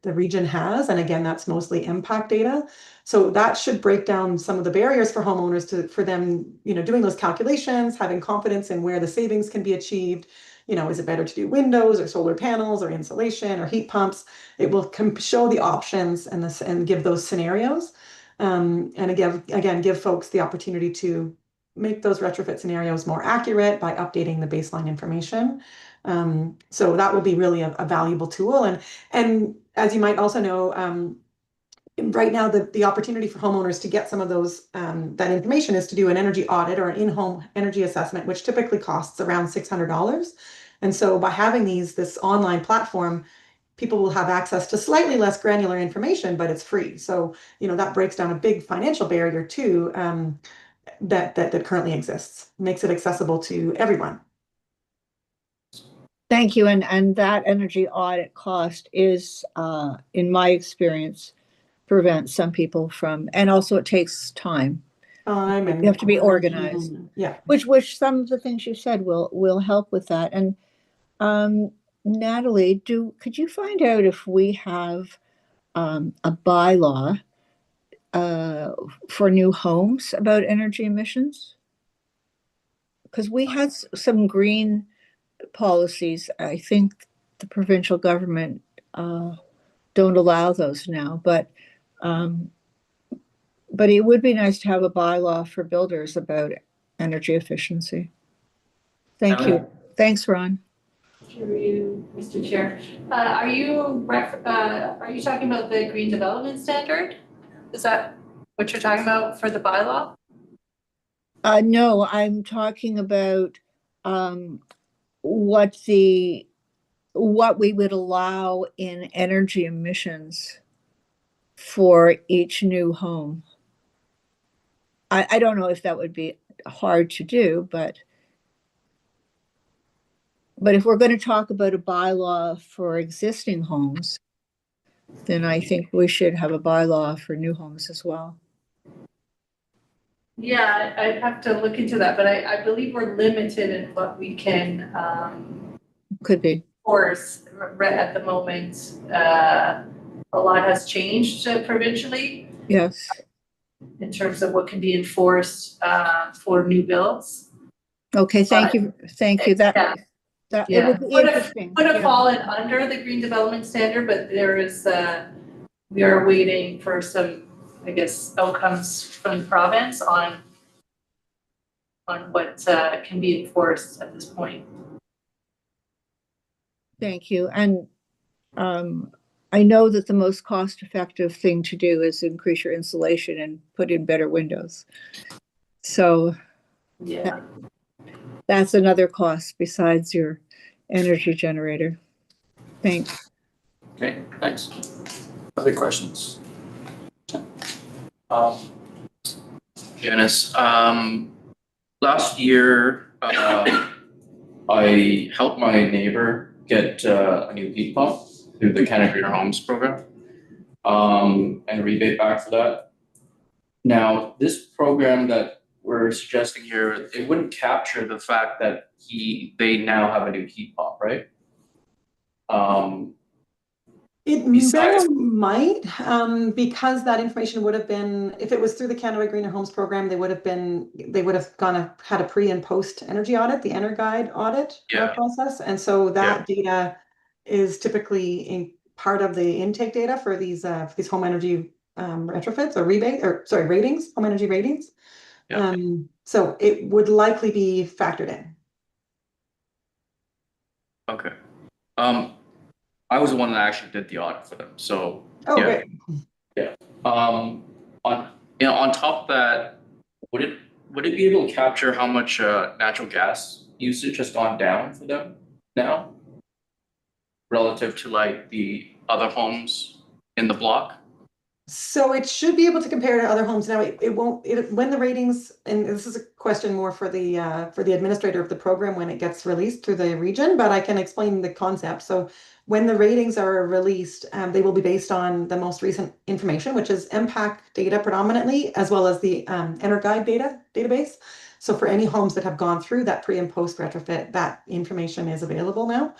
D: the region has. And again, that's mostly impact data. So that should break down some of the barriers for homeowners for them, doing those calculations, having confidence in where the savings can be achieved. Is it better to do windows or solar panels or insulation or heat pumps? It will show the options and give those scenarios. And again, give folks the opportunity to make those retrofit scenarios more accurate by updating the baseline information. So that will be really a valuable tool. And as you might also know, right now the opportunity for homeowners to get some of those that information is to do an energy audit or an in-home energy assessment, which typically costs around $600. And so by having this online platform, people will have access to slightly less granular information, but it's free. So, that breaks down a big financial barrier too, that currently exists, makes it accessible to everyone.
H: Thank you. And that energy audit cost is, in my experience, prevents some people from, and also it takes time.
D: time and.
H: You have to be organized.
D: Yeah.
H: Which some of the things you said will help with that. And Natalie, could you find out if we have a bylaw for new homes about energy emissions? Because we had some green policies. I think the provincial government don't allow those now, but it would be nice to have a bylaw for builders about energy efficiency. Thank you. Thanks, Ron.
B: Through you, Mr. Chair. Are you talking about the Green Development Standard? Is that what you're talking about for the bylaw?
H: No, I'm talking about what we would allow in energy emissions for each new home. I don't know if that would be hard to do, but if we're going to talk about a bylaw for existing homes, then I think we should have a bylaw for new homes as well.
B: Yeah, I'd have to look into that, but I believe we're limited in what we can
H: Could be.
B: enforce at the moment. A lot has changed provincially
H: Yes.
B: in terms of what can be enforced for new builds.
H: Okay, thank you. Thank you. That it would be interesting.
B: Would have fallen under the Green Development Standard, but there is we are waiting for some, I guess, outcomes from the province on what can be enforced at this point.
H: Thank you. And I know that the most cost-effective thing to do is increase your insulation and put in better windows. So
B: yeah,
H: that's another cost besides your energy generator. Thanks.
A: Okay, thanks. Other questions?
I: Janice, last year, I helped my neighbor get a new heat pump through the Canada Greener Homes program, and a rebate back for that. Now, this program that we're suggesting here, it wouldn't capture the fact that they now have a new heat pump, right?
D: It very well might, because that information would have been, if it was through the Canada Greener Homes program, they would have had a pre and post energy audit, the EnerGuide audit process. And so that data is typically part of the intake data for these home energy retrofits or ratings, home energy ratings. So it would likely be factored in.
I: Okay. I was the one that actually did the audit for them, so.
D: Great.
I: Yeah. On top of that, would it be able to capture how much natural gas usage has gone down for them now, relative to like the other homes in the block?
D: So it should be able to compare to other homes. Now it won't, when the ratings, and this is a question more for the administrator of the program when it gets released through the region, but I can explain the concept. So when the ratings are released, they will be based on the most recent information, which is MPAC data predominantly, as well as the EnerGuide database. So for any homes that have gone through that pre and post retrofit, that information is available now.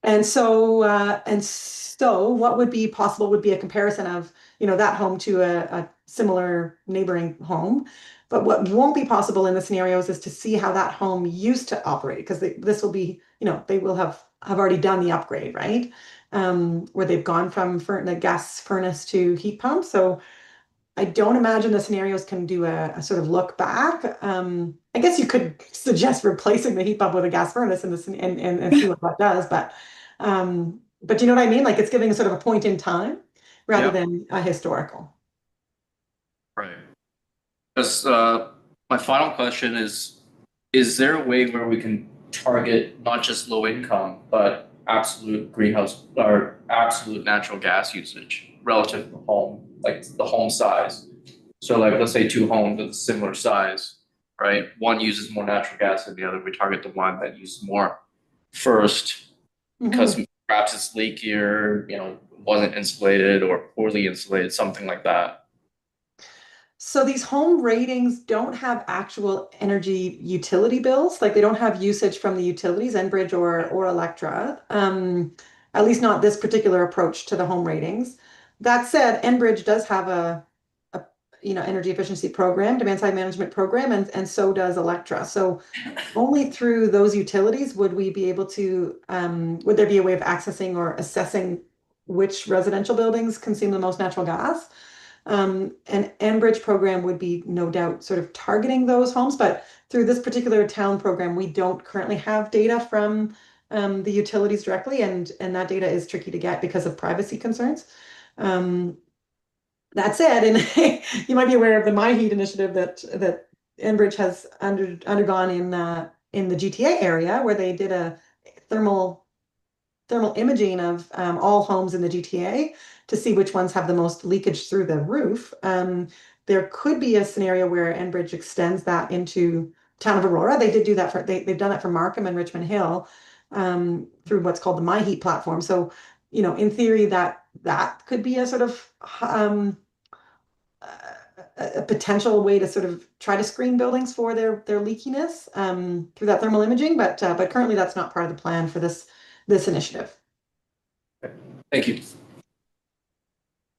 D: And so what would be possible would be a comparison of, that home to a similar neighboring home. But what won't be possible in the scenarios is to see how that home used to operate, because this will be, they will have already done the upgrade, right? Where they've gone from the gas furnace to heat pump. So I don't imagine the scenarios can do a sort of look back. I guess you could suggest replacing the heat pump with a gas furnace and see what that does, but you know what I mean? Like it's giving a sort of a point in time rather than a historical.
I: Right. Because my final question is there a way where we can target not just low income, but absolute greenhouse or absolute natural gas usage relative to the home, like the home size? So like, let's say two homes of similar size, right? One uses more natural gas than the other. We target the one that uses more first, because perhaps it's leakier, wasn't insulated or poorly insulated, something like that.
D: So these home ratings don't have actual energy utility bills, like they don't have usage from the utilities, Enbridge or Electra. At least not this particular approach to the home ratings. That said, Enbridge does have a energy efficiency program, demand side management program, and so does Electra. So only through those utilities would we be able to, would there be a way of accessing or assessing which residential buildings consume the most natural gas? An Enbridge program would be no doubt sort of targeting those homes, but through this particular town program, we don't currently have data from the utilities directly, and that data is tricky to get because of privacy concerns. That said, and you might be aware of the My Heat initiative that Enbridge has undergone in the GTA area, where they did a thermal imaging of all homes in the GTA to see which ones have the most leakage through the roof. There could be a scenario where Enbridge extends that into town of Aurora. They did do that they've done it for Markham and Richmond Hill through what's called the My Heat platform. So, in theory, that could be a sort of a potential way to sort of try to screen buildings for their leakiness through that thermal imaging, but currently that's not part of the plan for this initiative.
I: Thank you.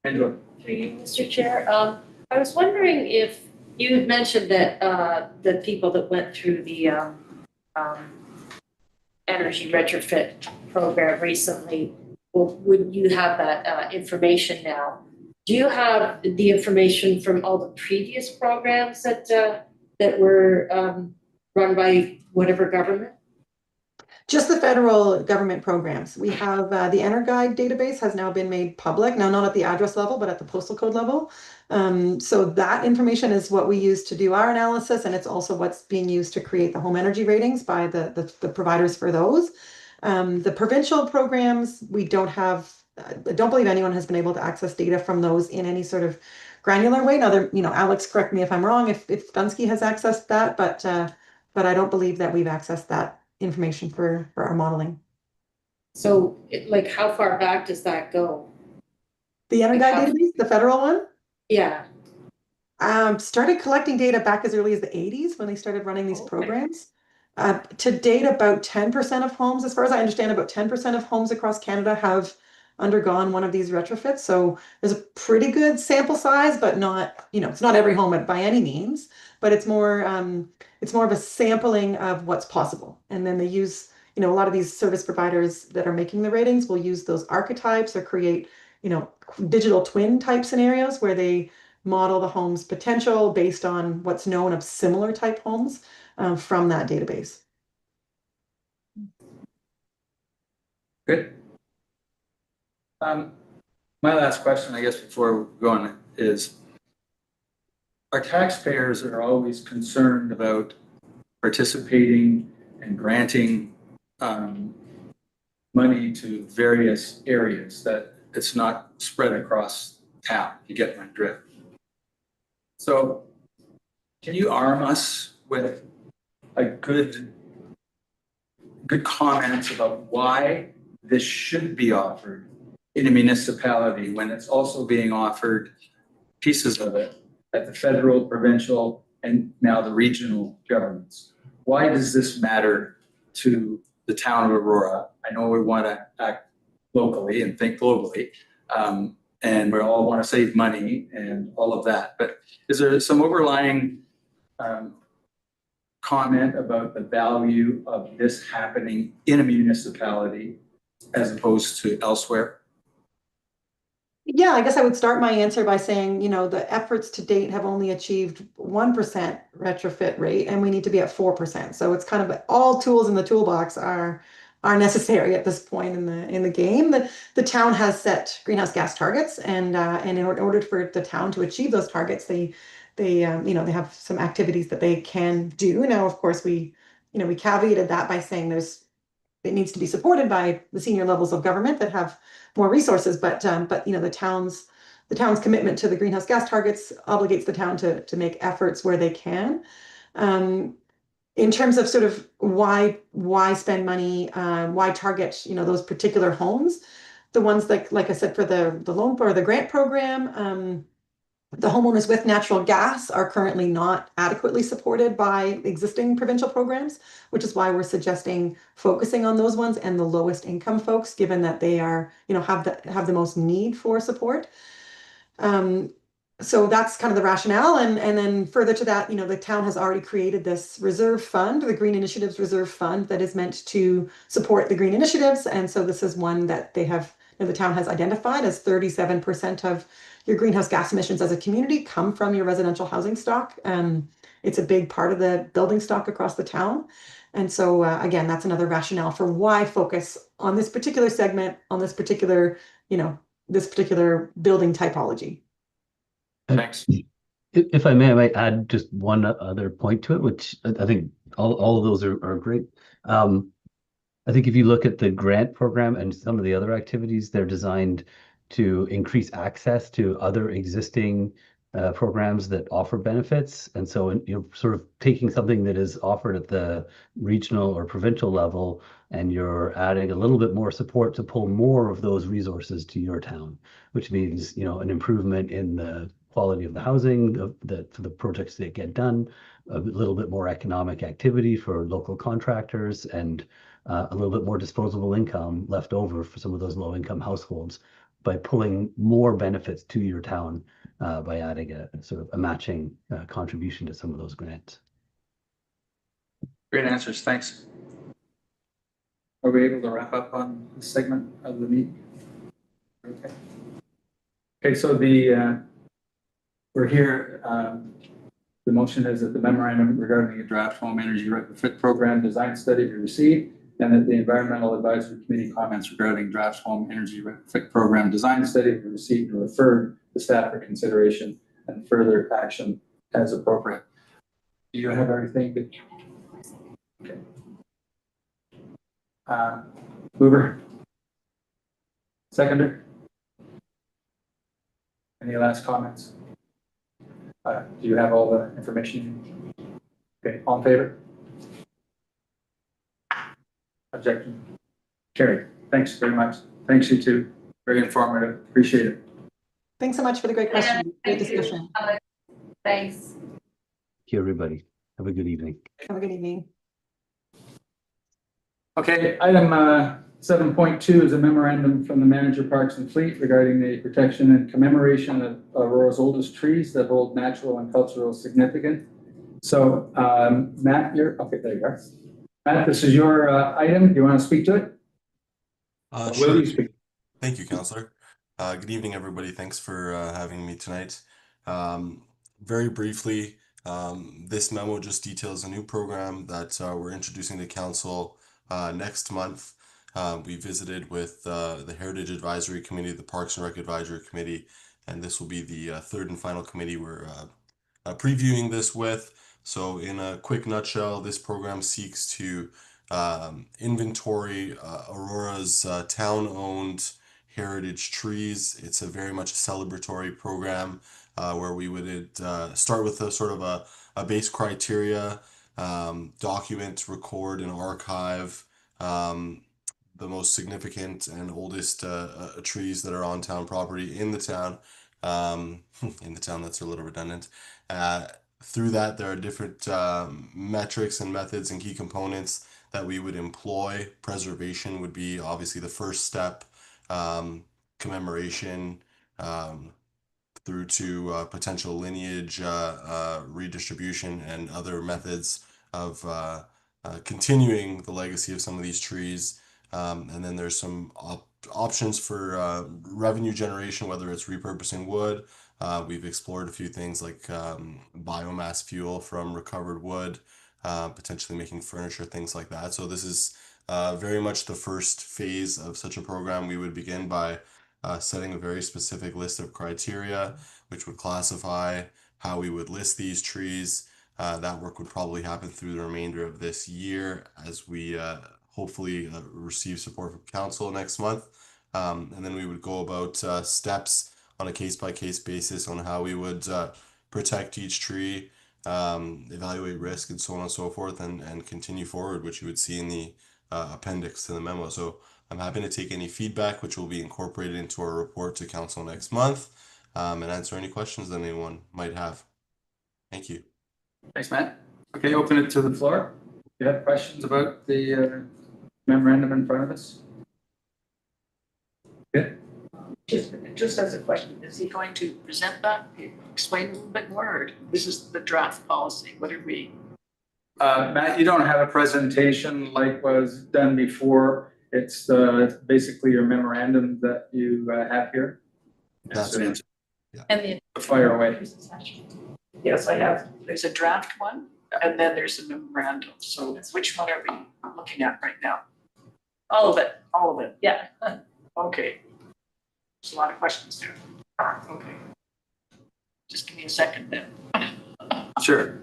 A: Angela.
E: Through you, Mr. Chair. I was wondering if you had mentioned that the people that went through the energy retrofit program recently, would you have that information now? Do you have the information from all the previous programs that were run by whatever government?
D: Just the federal government programs. We have the EnerGuide database has now been made public, now not at the address level, but at the postal code level. So that information is what we use to do our analysis, and it's also what's being used to create the home energy ratings by the providers for those. The provincial programs, we don't have, I don't believe anyone has been able to access data from those in any sort of granular way. Now, Alex, correct me if I'm wrong, if Dunsky has accessed that, but I don't believe that we've accessed that information for our modeling.
E: So, how far back does that go?
D: The EnerGuide database, the federal one?
E: Yeah.
D: Started collecting data back as early as the 80s when they started running these programs. To date, about 10% of homes, as far as I understand, about 10% of homes across Canada have undergone one of these retrofits. So there's a pretty good sample size, but not, it's not every home by any means, but it's more of a sampling of what's possible. And then they use, a lot of these service providers that are making the ratings will use those archetypes or create, digital twin type scenarios where they model the home's potential based on what's known of similar type homes from that database.
A: Good. My last question, I guess, before we go on is, our taxpayers are always concerned about participating and granting money to various areas, that it's not spread across town. You get my drift. So can you arm us with a good comments about why this should be offered in a municipality when it's also being offered pieces of it at the federal, provincial, and now the regional governments? Why does this matter to the town of Aurora? I know we want to act locally and think globally, and we all want to save money and all of that. But is there some overlying comment about the value of this happening in a municipality as opposed to elsewhere?
D: Yeah, I guess I would start my answer by saying, the efforts to date have only achieved 1% retrofit rate, and we need to be at 4%. So it's kind of all tools in the toolbox are necessary at this point in the game. The town has set greenhouse gas targets, and in order for the town to achieve those targets, they have some activities that they can do. Now, of course, we caveated that by saying it needs to be supported by the senior levels of government that have more resources, but the town's commitment to the greenhouse gas targets obligates the town to make efforts where they can. In terms of sort of why spend money, why target those particular homes, the ones like I said for the loan or the grant program, The homeowners with natural gas are currently not adequately supported by existing provincial programs, which is why we're suggesting focusing on those ones and the lowest income folks, given that they are, have the most need for support. So that's kind of the rationale. And then further to that, the town has already created this reserve fund, the Green Initiatives Reserve Fund, that is meant to support the green initiatives. And so this is one that the town has identified as 37% of your greenhouse gas emissions as a community come from your residential housing stock. It's a big part of the building stock across the town. And so again, that's another rationale for why focus on this particular segment, on this particular building typology.
I: Thanks.
G: If I may, I might add just one other point to it, which I think all of those are great. I think if you look at the grant program and some of the other activities, they're designed to increase access to other existing programs that offer benefits. And so, sort of taking something that is offered at the regional or provincial level, and you're adding a little bit more support to pull more of those resources to your town, which means, an improvement in the quality of the housing for the projects that get done, a little bit more economic activity for local contractors, and a little bit more disposable income left over for some of those low income households by pulling more benefits to your town by adding a sort of a matching contribution to some of those grants.
I: Great answers. Thanks.
A: Are we able to wrap up on this segment of the meeting? Okay. Okay, so we're here. The motion is that the memorandum regarding the draft home energy retrofit program design study be received, and that the environmental advisory committee comments regarding draft home energy retrofit program design study be received and referred to staff for consideration and further action as appropriate. Do you have everything? Okay. Mover? Seconder? Any last comments? Do you have all the information? Okay, all in favor? Objection? Carried. Thanks very much. Thanks, you two. Very informative. Appreciate it.
D: Thanks so much for the great question. Great
B: Thank you.
D: discussion.
B: Thanks.
G: Thank you, everybody. Have a good evening.
D: Have a good evening.
A: Okay, item 7.2 is a memorandum from the manager Parks and Fleet regarding the protection and commemoration of Aurora's oldest trees that hold natural and cultural significance. So Matt, okay, there you are. Matt, this is your item. Do you want to speak to it?
J: Sure.
A: Will you speak?
J: Thank you, Councillor. Good evening, everybody. Thanks for having me tonight. Very briefly, this memo just details a new program that we're introducing to Council next month. We visited with the Heritage Advisory Committee, the Parks and Rec Advisory Committee, and this will be the third and final committee we're previewing this with. So in a quick nutshell, this program seeks to inventory Aurora's town-owned heritage trees. It's very much a celebratory program where we would start with a sort of a base criteria, document, record, and archive the most significant and oldest trees that are on town property in the town. That's a little redundant. Through that, there are different metrics and methods and key components that we would employ. Preservation would be obviously the first step. Commemoration through to potential lineage redistribution and other methods of continuing the legacy of some of these trees. And then there's some options for revenue generation, whether it's repurposing wood. We've explored a few things like biomass fuel from recovered wood, potentially making furniture, things like that. So this is very much the first phase of such a program. We would begin by setting a very specific list of criteria, which would classify how we would list these trees. That work would probably happen through the remainder of this year as we hopefully receive support from council next month. And then we would go about steps on a case-by-case basis on how we would protect each tree, evaluate risk, and so on and so forth, and continue forward, which you would see in the appendix to the memo. So I'm happy to take any feedback, which will be incorporated into our report to council next month. and answer any questions that anyone might have. Thank you.
A: Thanks, Matt. Okay, open it to the floor. Do you have questions about the memorandum in front of us? Good.
K: Just as a question, is he going to present that, explain a little bit more, or this is the draft policy, what are we?
A: Matt, you don't have a presentation like was done before. It's basically your memorandum that you have here.
J: That's
A: So,
J: right.
K: And the,
A: fire away.
K: yes, I have, there's a draft one, and then there's a memorandum, so which one are we looking at right now?
B: All of it,
K: All of it,
B: yeah.
K: okay. There's a lot of questions there. Okay. Just give me a second then.
A: Sure.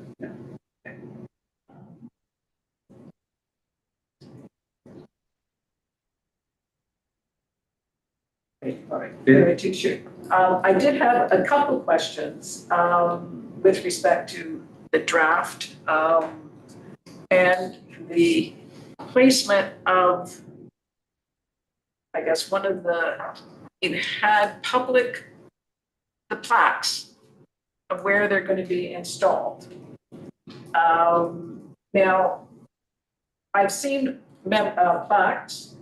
K: Okay, all right,
A: Yeah.
K: very too sure. I did have a couple questions with respect to the draft and the placement of, I guess, one of it had the plaques of where they're going to be installed. Now, I've seen plaques.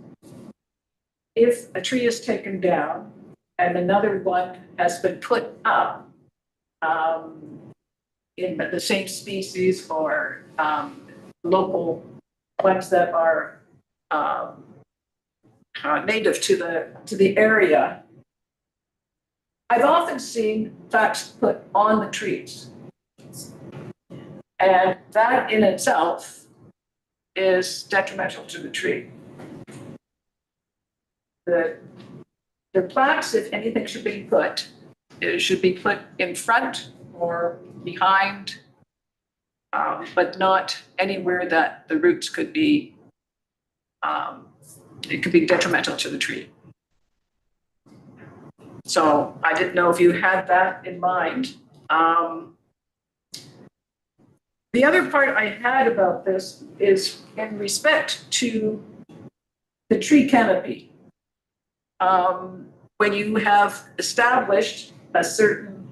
K: If a tree is taken down and another one has been put up in the same species or local ones that are native to the area, I've often seen plaques put on the trees. And that in itself is detrimental to the tree. The plaques, if anything should be put, it should be put in front or behind, but not anywhere that the roots could be, it could be detrimental to the tree. So I didn't know if you had that in mind. The other part I had about this is in respect to the tree canopy. When you have established the certain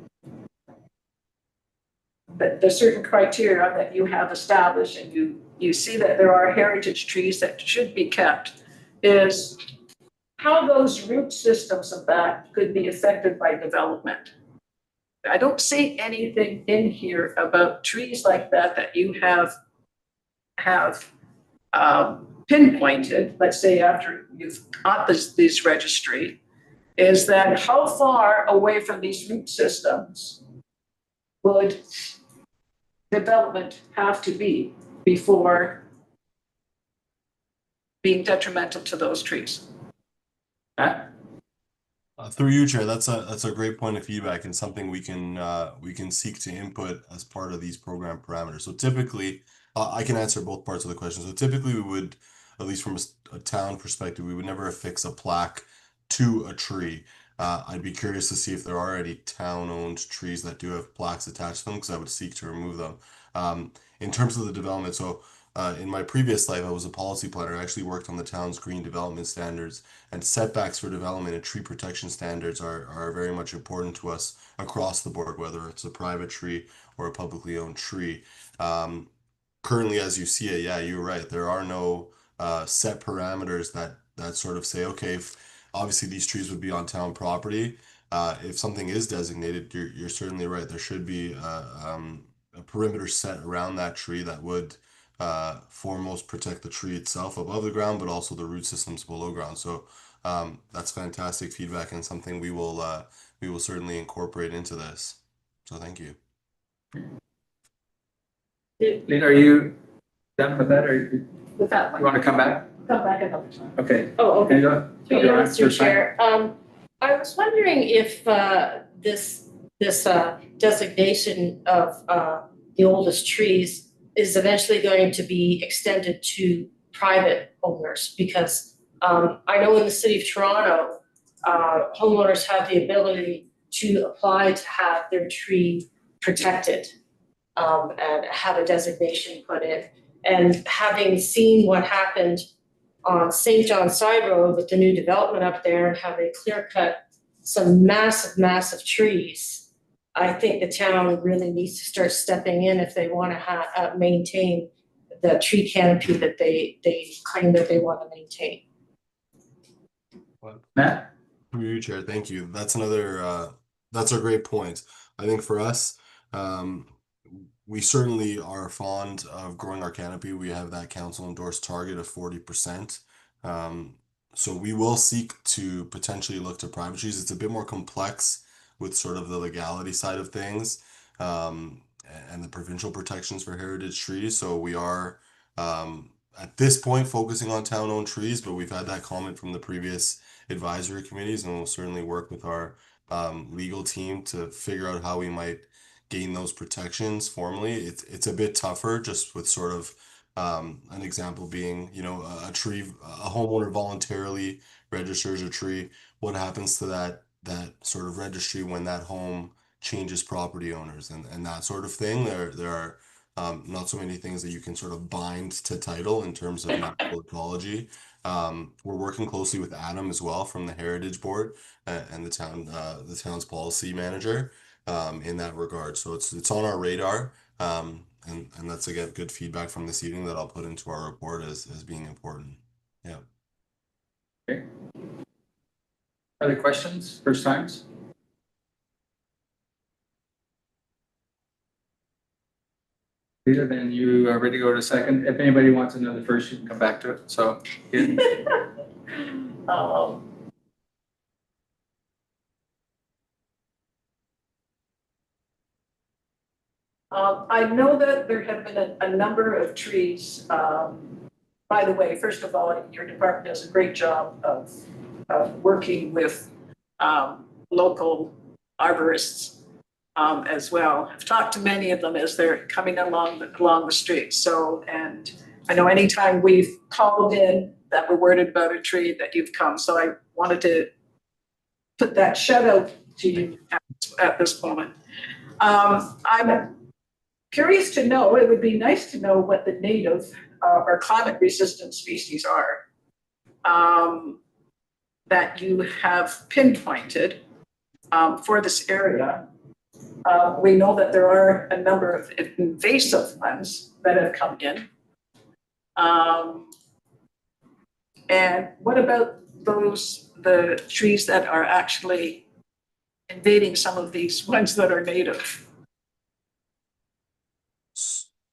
K: criteria that you have established and you see that there are heritage trees that should be kept, is how those root systems of that could be affected by development. I don't see anything in here about trees like that you have pinpointed, let's say after you've got this registry, is that how far away from these root systems would development have to be before being detrimental to those trees?
J: Through you, Chair, that's a great point of feedback and something we can seek to input as part of these program parameters. So typically, I can answer both parts of the question. So typically, we would, at least from a town perspective, we would never affix a plaque to a tree. I'd be curious to see if there are any town-owned trees that do have plaques attached to them, because I would seek to remove them. In terms of the development, so in my previous life, I was a policy planner. I actually worked on the town's green development standards, and setbacks for development and tree protection standards are very much important to us across the board, whether it's a private tree or a publicly owned tree. Currently, as you see it, yeah, you're right. There are no set parameters that sort of say, okay, if obviously these trees would be on town property. If something is designated, you're certainly right. There should be a perimeter set around that tree that would foremost protect the tree itself above the ground, but also the root systems below ground. So that's fantastic feedback and something we will certainly incorporate into this. So thank you.
A: Lena, are you done with that, or
K: With that
A: you want to come back?
K: Come back another time.
A: Okay.
B: Oh, okay.
A: Okay, go.
E: Through you, Mr. Chair.
B: Um,
E: I was wondering if this designation of the oldest trees is eventually going to be extended to private owners, because I know in the city of Toronto, homeowners have the ability to apply to have their tree protected and have a designation put in. And having seen what happened on St. John's Side Road with the new development up there and have a clear-cut some massive, massive trees, I think the town really needs to start stepping in if they want to maintain the tree canopy that they claim that they want to maintain.
A: Matt?
J: Through you, Chair, thank you. That's another, that's a great point. I think for us, we certainly are fond of growing our canopy. We have that council endorsed target of 40%. So we will seek to potentially look to private trees. It's a bit more complex with sort of the legality side of things, and the provincial protections for heritage trees. So we are, at this point, focusing on town-owned trees, but we've had that comment from the previous advisory committees, and we'll certainly work with our legal team to figure out how we might gain those protections formally. It's a bit tougher, just with sort of an example being, you know, a homeowner voluntarily registers a tree. What happens to that sort of registry when that home changes property owners and that sort of thing? There are not so many things that you can sort of bind to title in terms of natural ecology. We're working closely with Adam as well from the Heritage Board and the town's policy manager in that regard. So it's on our radar, and that's again good feedback from this evening that I'll put into our report as being important. Yeah.
A: Okay. Other questions? First times? Peter, then you are ready to go to second. If anybody wants another first, you can come back to it. So, yeah.
K: I know that there have been a number of trees. By the way, first of all, your department does a great job of working with local arborists as well. I've talked to many of them as they're coming along the street. So, and I know anytime we've called in that we're worried about a tree that you've come. So I wanted to put that shout out to you at this moment. I'm curious to know, it would be nice to know what the native or climate resistant species are that you have pinpointed for this area. We know that there are a number of invasive ones that have come in. And what about the trees that are actually invading some of these ones that are native?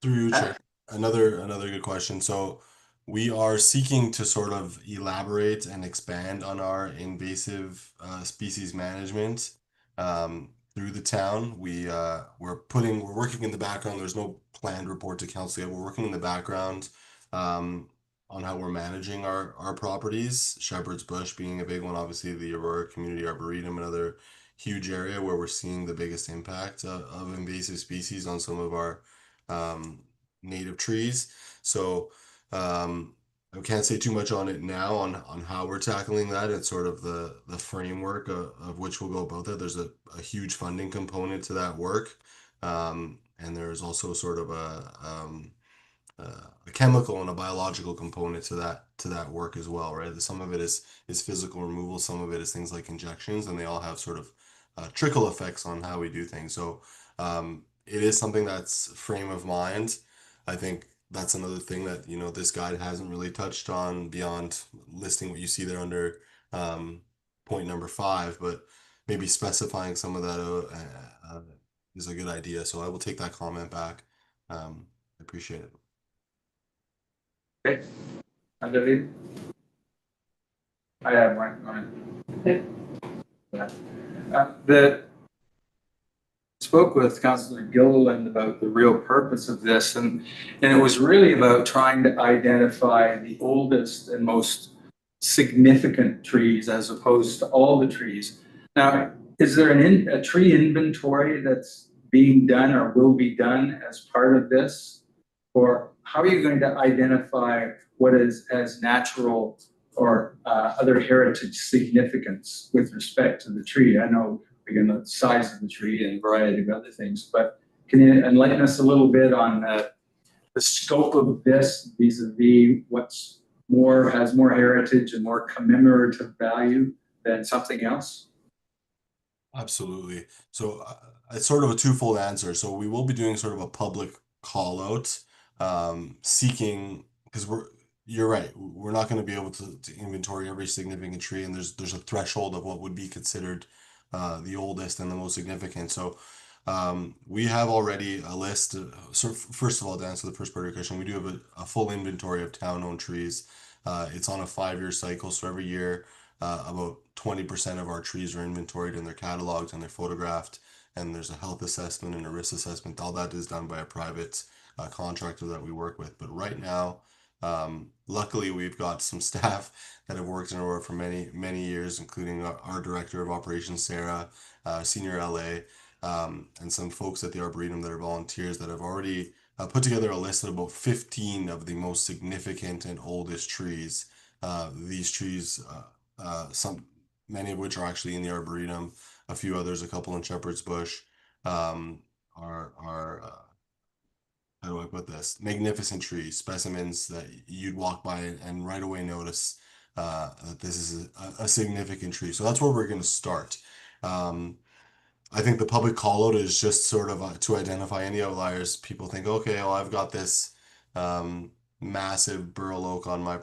J: Through you, Chair. Another good question. So we are seeking to sort of elaborate and expand on our invasive species management through the town. We're working in the background. There's no planned report to council yet. We're working in the background on how we're managing our properties. Shepherd's Bush being a big one, obviously the Aurora Community Arboretum, another huge area where we're seeing the biggest impact of invasive species on some of our native trees. So I can't say too much on it now on how we're tackling that. It's sort of the framework of which we'll go about that. There's a huge funding component to that work, and there's also sort of a chemical and a biological component to that work as well, right? Some of it is physical removal, some of it is things like injections, and they all have sort of trickle effects on how we do things. So it is something that's frame of mind. I think that's another thing that, you know, this guide hasn't really touched on beyond listing what you see there under point number 5, but maybe specifying some of that is a good idea. So I will take that comment back. I appreciate it.
A: Okay. Anjali? I have one. Spoke with Councillor Gilliland about the real purpose of this, and it was really about trying to identify the oldest and most significant trees as opposed to all the trees. Now, is there a tree inventory that's being done or will be done as part of this? Or how are you going to identify what is as natural or other heritage significance with respect to the tree? I know again the size of the tree and a variety of other things, but can you enlighten us a little bit on the scope of this vis-a-vis what's has more heritage and more commemorative value than something else?
J: Absolutely. So it's sort of a twofold answer. So we will be doing sort of a public call out, seeking, because you're right, we're not going to be able to inventory every significant tree, and there's a threshold of what would be considered the oldest and the most significant. So we have already a list. So first of all, to answer the first part of your question, we do have a full inventory of town-owned trees. It's on a 5-year cycle, so every year about 20% of our trees are inventoried and they're cataloged and they're photographed, and there's a health assessment and a risk assessment. All that is done by a private contractor that we work with. But right now, luckily, we've got some staff that have worked in Aurora for many, many years, including our director of operations, Sarah, senior LA, and some folks at the Arboretum that are volunteers that have already put together a list of about 15 of the most significant and oldest trees. These trees, many of which are actually in the Arboretum, a few others, a couple in Shepherd's Bush, are how do I put this? Magnificent trees, specimens that you'd walk by and right away notice that this is a significant tree. So that's where we're going to start. I think the public call out is just sort of to identify any outliers. People think, okay, well, I've got this massive burl oak on my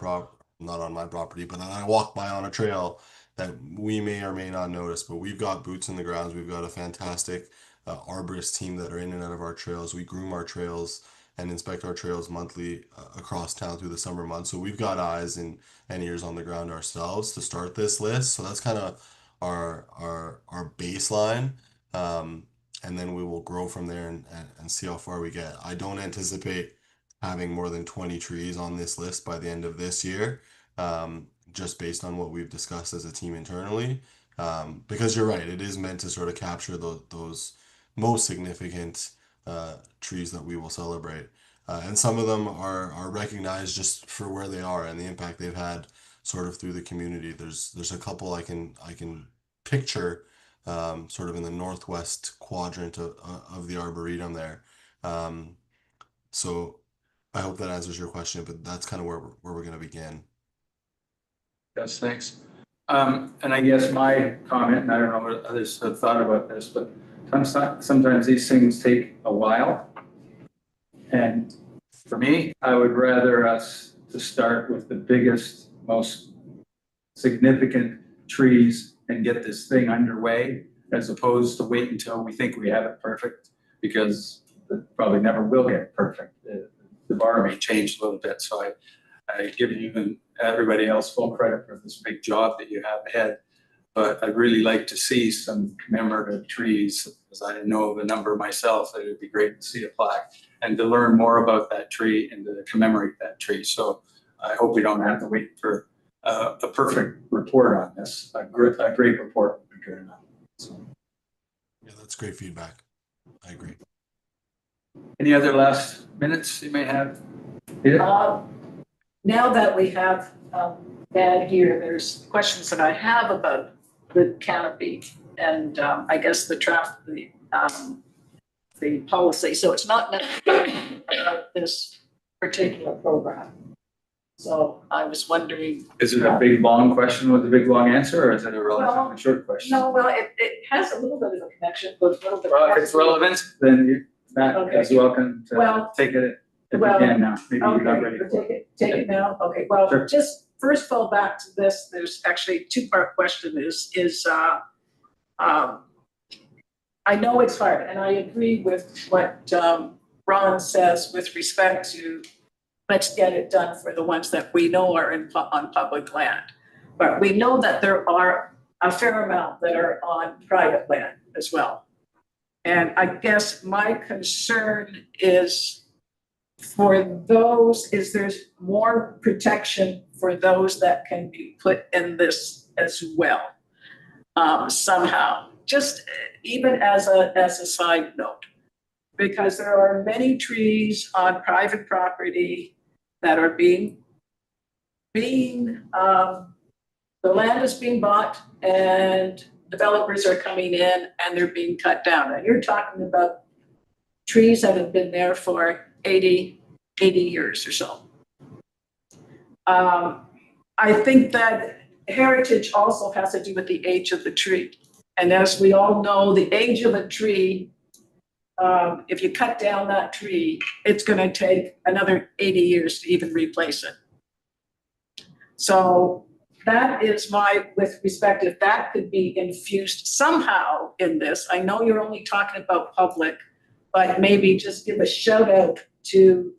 J: not on my property, but I walk by on a trail that we may or may not notice. But we've got boots in the grounds. We've got a fantastic arborist team that are in and out of our trails. We groom our trails and inspect our trails monthly across town through the summer months. So we've got eyes and ears on the ground ourselves to start this list. So that's kind of our baseline. And then we will grow from there and see how far we get. I don't anticipate having more than 20 trees on this list by the end of this year, just based on what we've discussed as a team internally. Because you're right, it is meant to sort of capture those most significant trees that we will celebrate. And some of them are recognized just for where they are and the impact they've had sort of through the community. There's a couple I can picture sort of in the northwest quadrant of the Arboretum there. So I hope that answers your question, but that's kind of where we're going to begin.
A: Yes, thanks. And I guess my comment, and I don't know what others have thought about this, but sometimes these things take a while. And for me, I would rather us to start with the biggest, most significant trees and get this thing underway, as opposed to wait until we think we have it perfect, because it probably never will get perfect. The bar may change a little bit. So I give you and everybody else full credit for this big job that you have ahead. But I'd really like to see some commemorative trees, because I didn't know of a number myself. That it would be great to see a plaque and to learn more about that tree and to commemorate that tree. So I hope we don't have to wait for a perfect report on this. A great report would be good enough. So.
J: Yeah, that's great feedback. I agree.
A: Any other last minutes you may have?
K: Now that we have Ed here, there's questions that I have about the canopy and I guess the policy. So it's not necessarily about this particular program. So I was wondering.
A: Is it a big long question with a big long answer, or is it a relatively short question?
K: No, well, it has a little bit of a connection, but a little bit.
A: Well, if it's relevant, then Matt is welcome to take it if you can now. Maybe you're not ready.
K: Take it now. Okay. Well,
A: sure.
K: Just first of all, back to this. There's actually a two-part question. I know it's hard, and I agree with what Ron says with respect to let's get it done for the ones that we know are on public land. But we know that there are a fair amount that are on private land as well. And I guess my concern is for those, is there's more protection for those that can be put in this as well, somehow, just even as a side note, because there are many trees on private property that are the land is being bought and developers are coming in and they're being cut down. And you're talking about trees that have been there for 80 years or so. I think that heritage also has to do with the age of the tree. And as we all know, the age of a tree, if you cut down that tree, it's gonna take another 80 years to even replace it. So that is with respect, if that could be infused somehow in this. I know you're only talking about public, but maybe just give a shout out to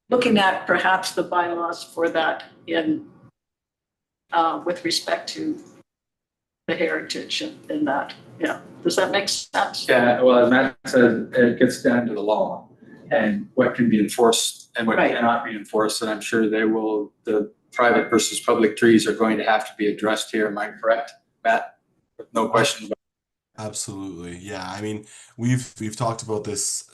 K: looking at perhaps the bylaws for that with respect to the heritage and that. Yeah, does that make sense?
A: Yeah, well, as Matt said, it gets down to the law and what can be enforced and what
K: Right.
A: cannot be enforced. And I'm sure the private versus public trees are going to have to be addressed here. Am I correct, Matt? No question about it.
J: Absolutely. Yeah. I mean, we've talked about this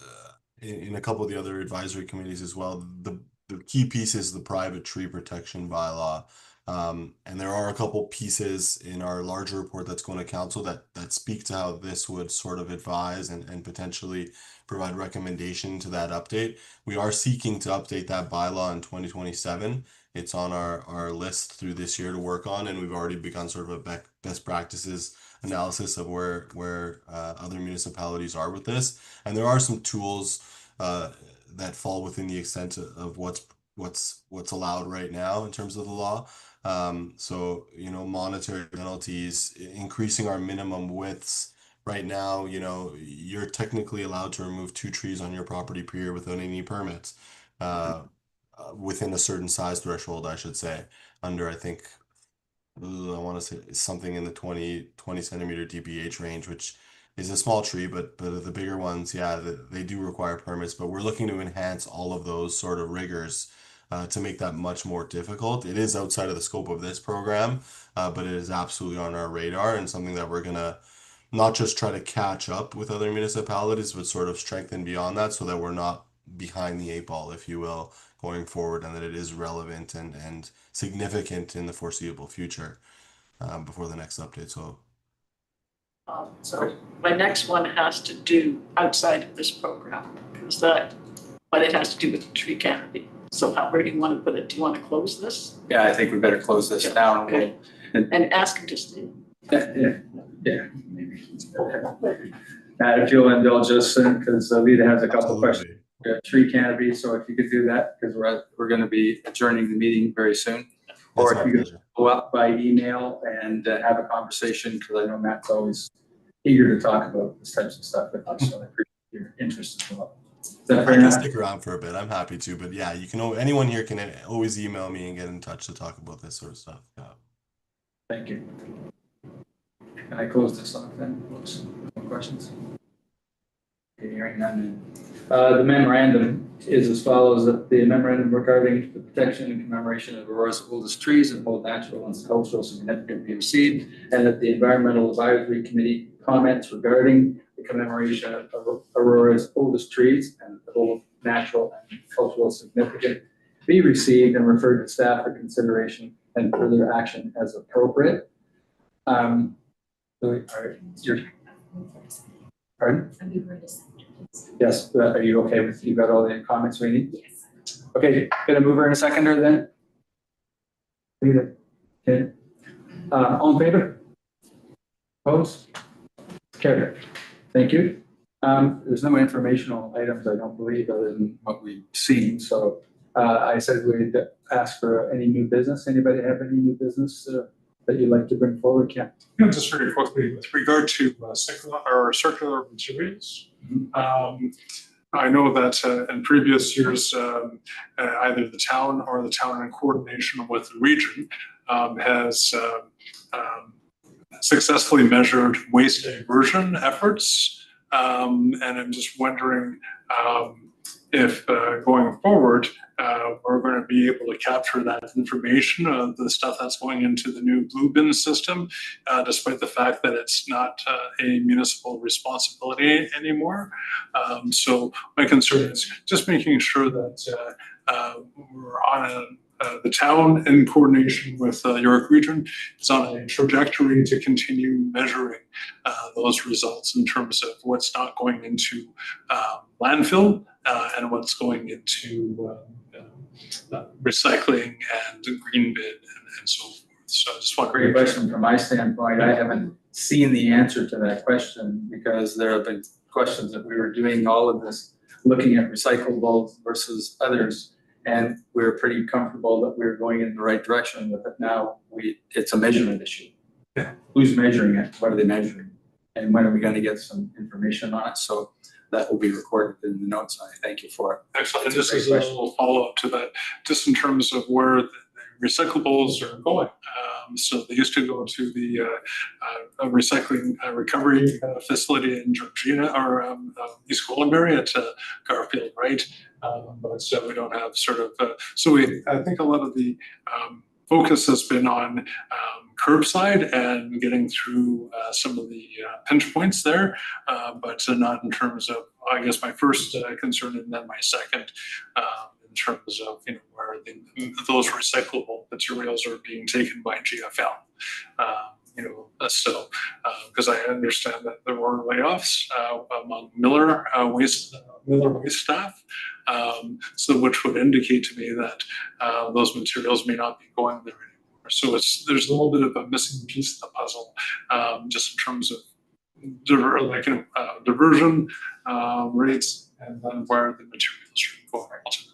J: in a couple of the other advisory committees as well. The key piece is the private tree protection bylaw. And there are a couple pieces in our larger report that's going to council that speak to how this would sort of advise and potentially provide recommendation to that update. We are seeking to update that bylaw in 2027. It's on our list through this year to work on, and we've already begun sort of a best practices analysis of where other municipalities are with this. And there are some tools that fall within the extent of what's allowed right now in terms of the law. So, monetary penalties, increasing our minimum widths. Right now, you're technically allowed to remove 2 trees on your property per year without any permits, within a certain size threshold, I should say, under, I think, I want to say something in the 20 centimeter DBH range, which is a small tree, but the bigger ones, yeah, they do require permits, but we're looking to enhance all of those sort of rigors to make that much more difficult. It is outside of the scope of this program, but it is absolutely on our radar and something that we're gonna not just try to catch up with other municipalities, but sort of strengthen beyond that so that we're not behind the 8 ball, if you will, going forward, and that it is relevant and significant in the foreseeable future before the next update.
K: So my next one has to do outside of this program, but it has to do with the tree canopy. So where do you want to put it? Do you want to close this?
A: Yeah, I think we better close this down.
K: Okay. And ask him to stay.
A: Yeah. Matt, if you'll indulge us, because Lita has a couple questions.
J: Absolutely.
A: We have tree canopy, so if you could do that, because we're going to be adjourning the meeting very soon. Or
J: That's
A: if
J: my
A: you could
J: pleasure.
A: go up by email and have a conversation, because I know Matt's always eager to talk about this types of stuff with us, so I appreciate your interest as well. Is that
J: I
A: fair
J: can
A: enough?
J: stick around for a bit. I'm happy to, but yeah, anyone here can always email me and get in touch to talk about this sort of stuff. Yeah.
A: Thank you. Can I close this off then? No questions? Okay, hearing none. The memorandum is as follows: that the memorandum regarding the protection and commemoration of Aurora's oldest trees and both natural and cultural significance be received, and that the Environmental Advisory Committee comments regarding the commemoration of Aurora's oldest trees and both natural and cultural significance be received and referred to staff for consideration and further action as appropriate. Pardon? Yes, are you okay with, you got all the comments we need?
B: Yes.
A: Okay, gonna move her in a seconder then? Okay. All in favor? Opposed? Carried. Thank you. There's no informational items, I don't believe, other than what we've seen, so I said we'd ask for any new business. Anybody have any new business that you'd like to bring forward, Ken?
F: Yeah, just very quickly, with regard to circular materials, I know that in previous years, either the town or the town in coordination with the region has successfully measured waste diversion efforts. And I'm just wondering if going forward, we're going to be able to capture that information of the stuff that's going into the new blue bin system, despite the fact that it's not a municipal responsibility anymore. So my concern is just making sure that we're on the town in coordination with York Region is on a trajectory to continue measuring those results in terms of what's not going into landfill and what's going into recycling and green bin and so forth. So I just
A: Great
F: wondering.
A: question from my standpoint. I haven't seen the answer to that question because there have been questions that we were doing all of this, looking at recyclables versus others. And we were pretty comfortable that we were going in the right direction with it. Now it's a measurement issue.
F: Yeah.
A: Who's measuring it? What are they measuring? And when are we going to get some information on it? So that will be recorded in the notes. I thank you for it.
F: Excellent. And
A: It's
F: this
A: a great
F: is a little follow-up to that, just in terms of where the recyclables are going. So they used to go to the recycling recovery facility in Georgina or East Gwillimbury at Garfield, right? But we don't have sort of, I think a lot of the focus has been on curbside and getting through some of the pinch points there, but not in terms of, I guess, my first concern and then my second, in terms of where those recyclable materials are being taken by GFL. Because I understand that there were layoffs among Miller waste staff, so which would indicate to me that those materials may not be going there anymore. So there's a little bit of a missing piece of the puzzle, just in terms of diversion rates and then where the materials are going ultimately.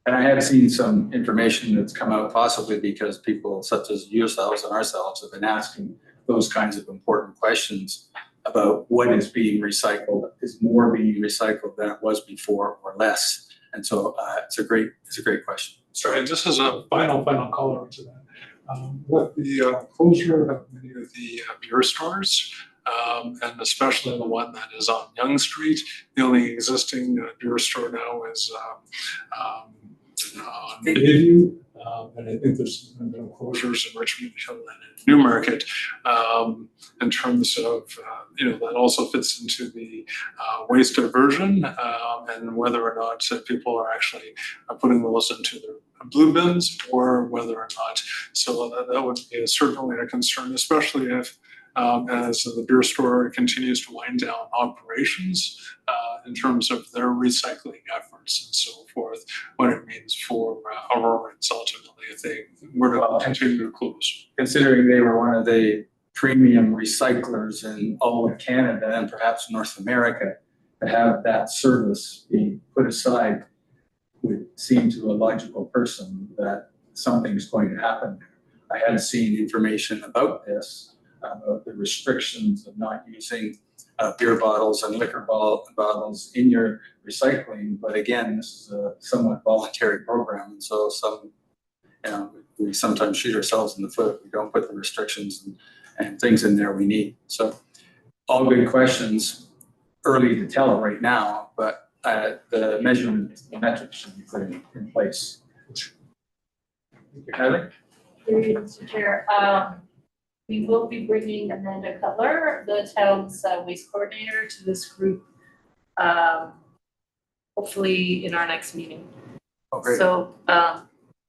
A: And I have seen some information that's come out possibly because people such as yourselves and ourselves have been asking those kinds of important questions about what is being recycled. Is more being recycled than it was before or less? And so it's a great question.
F: Sorry, and just as a final color to that, with the closure of many of the beer stores, and especially the one that is on Yonge Street, the only existing beer store now is on Bayview, and I think there's been closures in Richmond Hill and in Newmarket. In terms of, that also fits into the waste diversion, and whether or not people are actually putting those into their blue bins or whether or not. So that would be certainly a concern, especially if as the beer store continues to wind down operations in terms of their recycling efforts and so forth, what it means for Aurora ultimately if they were to continue to close.
A: Considering they were one of the premium recyclers in all of Canada and perhaps North America, to have that service be put aside would seem to a logical person that something's going to happen there. I had seen information about this, about the restrictions of not using beer bottles and liquor bottles in your recycling. But again, this is a somewhat voluntary program. And so we sometimes shoot ourselves in the foot if we don't put the restrictions and things in there we need. So all good questions, early to tell right now, but the measurement, the metrics should be put in place. Kylie?
B: Through you, Mr. Chair. We will be bringing Amanda Cutler, the town's waste coordinator, to this group, hopefully in our next meeting.
A: Oh, great.
B: So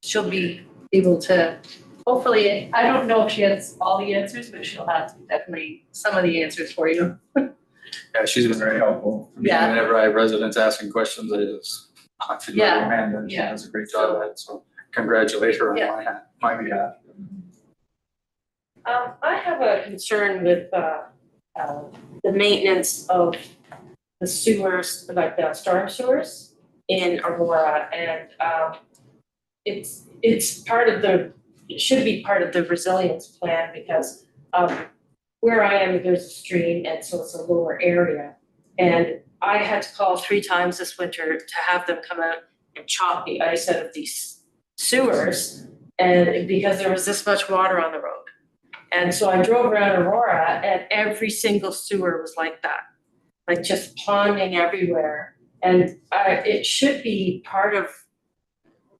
B: she'll be able to, hopefully, I don't know if she has all the answers, but she'll have definitely some of the answers for you.
A: Yeah, she's been very helpful.
B: Yeah.
A: Whenever I have residents asking questions, I just confident in Amanda, and she
B: Yeah.
A: does a great job at it. So congratulate her on my behalf.
E: I have a concern with the maintenance of the sewers, like the storm sewers in Aurora, and it should be part of the resilience plan because where I am, there's a stream, and so it's a lower area. And I had to call 3 times this winter to have them come out and chop the ice out of these sewers, and because there was this much water on the road. And so I drove around Aurora and every single sewer was like that, like just ponding everywhere. And it should be part of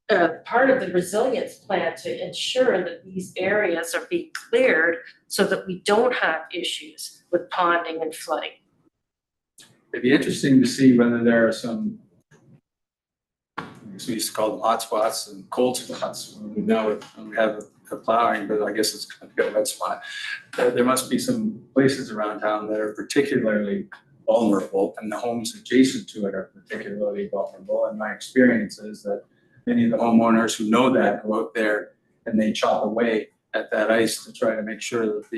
E: the resilience plan to ensure that these areas are being cleared so that we don't have issues with ponding and flooding.
A: It'd be interesting to see whether there are some, I guess we used to call them hot spots and cold spots. Now we have a plowing, but I guess it's going to be a wet spot. There must be some places around town that are particularly vulnerable, and the homes adjacent to it are particularly vulnerable. And my experience is that many of the homeowners who know that go out there and they chop away at that ice to try to make sure that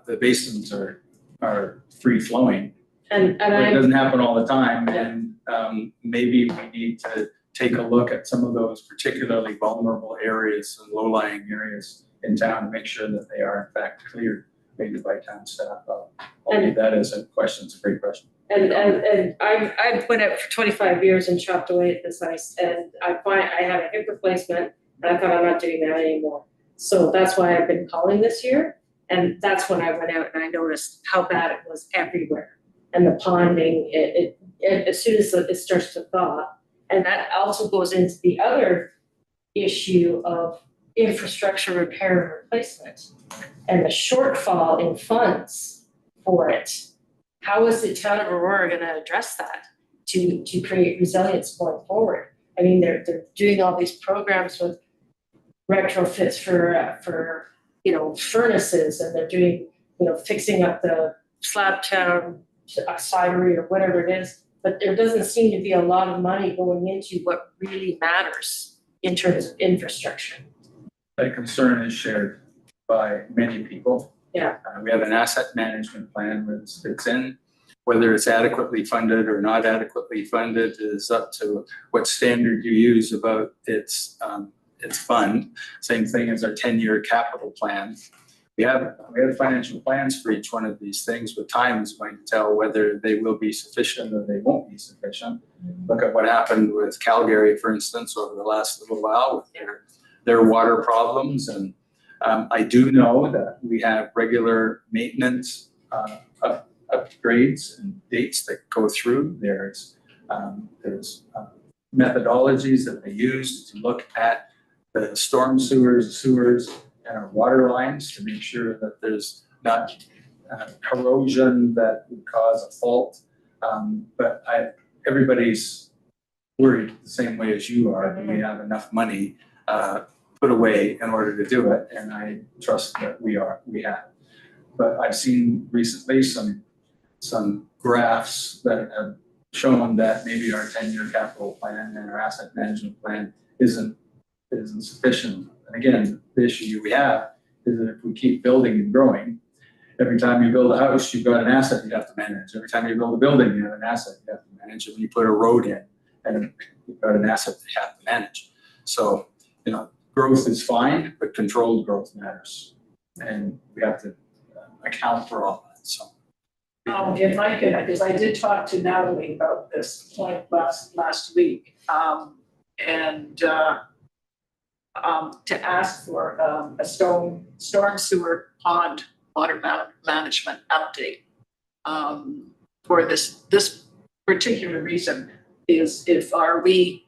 A: the basins are free flowing.
E: And
A: It
E: I,
A: doesn't happen all the time, and maybe we need to take a look at some of those particularly vulnerable areas and low-lying areas in town to make sure that they are in fact cleared, maybe by town staff. I'll leave that as a question. It's a great question.
E: and I've went out for 25 years and chopped away at this ice, and I had a hip replacement, and I thought I'm not doing that anymore. So that's why I've been calling this year, and that's when I went out and I noticed how bad it was everywhere. And the ponding, it as soon as it starts to thaw, and that also goes into the other issue of infrastructure repair and replacement and the shortfall in funds for it. How is the town of Aurora gonna address that to create resilience going forward? I mean, they're doing all these programs with retrofits for furnaces, and they're doing, fixing up the slab town cidery or whatever it is, but there doesn't seem to be a lot of money going into what really matters in terms of infrastructure.
A: That concern is shared by many people.
E: Yeah.
A: We have an asset management plan where this fits in. Whether it's adequately funded or not adequately funded is up to what standard you use about its fund. Same thing as our 10-year capital plan. We have financial plans for each one of these things, but time is going to tell whether they will be sufficient or they won't be sufficient. Look at what happened with Calgary, for instance, over the last little while with their water problems. And I do know that we have regular maintenance upgrades and dates that go through. There's methodologies that they use to look at the storm sewers, and our water lines to make sure that there's not corrosion that would cause a fault. But everybody's worried the same way as you are, that we have enough money put away in order to do it, and I trust that we have. But I've seen recently some graphs that have shown that maybe our 10-year capital plan and our asset management plan isn't sufficient. And again, the issue we have is that if we keep building and growing, every time you build a house, you've got an asset you have to manage. Every time you build a building, you have an asset you have to manage. And when you put a road in, and you've got an asset that you have to manage. So, growth is fine, but controlled growth matters. And we have to account for all that, so.
K: If I could, because I did talk to Natalie about this point last week, to ask for a storm sewer pond water management update. For this particular reason are we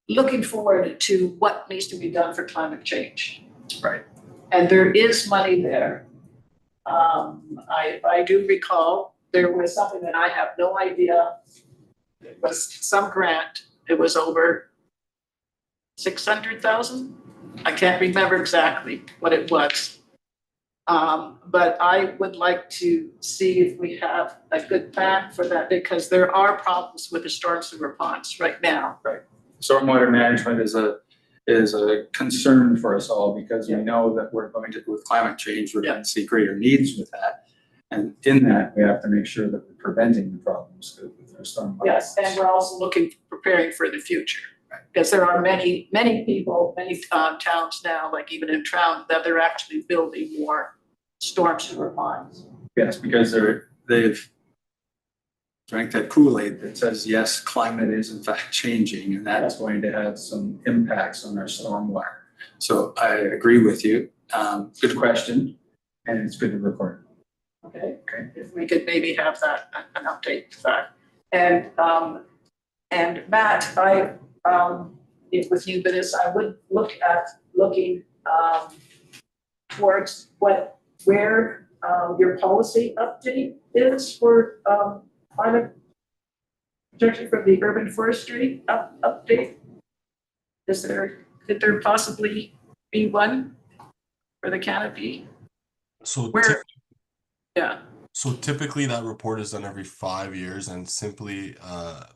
K: looking forward to what needs to be done for climate change?
A: Right.
K: And there is money there. I do recall there was something that I have no idea. It was some grant. It was over 600,000. I can't remember exactly what it was. But I would like to see if we have a good plan for that, because there are problems with the storm sewer ponds right now.
A: Right. Stormwater management is a concern for us all, because we know that we're going to, with climate change, we're going to see greater needs with that. And in that, we have to make sure that we're preventing the problems with our stormwater.
K: Yes, and we're also preparing for the future. Because there are many people, many towns now, like even in town, that they're actually building more storm sewer ponds.
A: Yes, because they've drank that Kool-Aid that says, yes, climate is in fact changing, and that's going to have some impacts on our stormwater. So I agree with you. Good question, and it's good to report.
K: Okay. If we could maybe have that, an update to that. And Matt, if with you, but I would looking towards where your policy update is for climate protection from the urban forestry update. Could there possibly be one for the canopy?
J: So
K: Yeah.
J: So typically that report is done every 5 years, and simply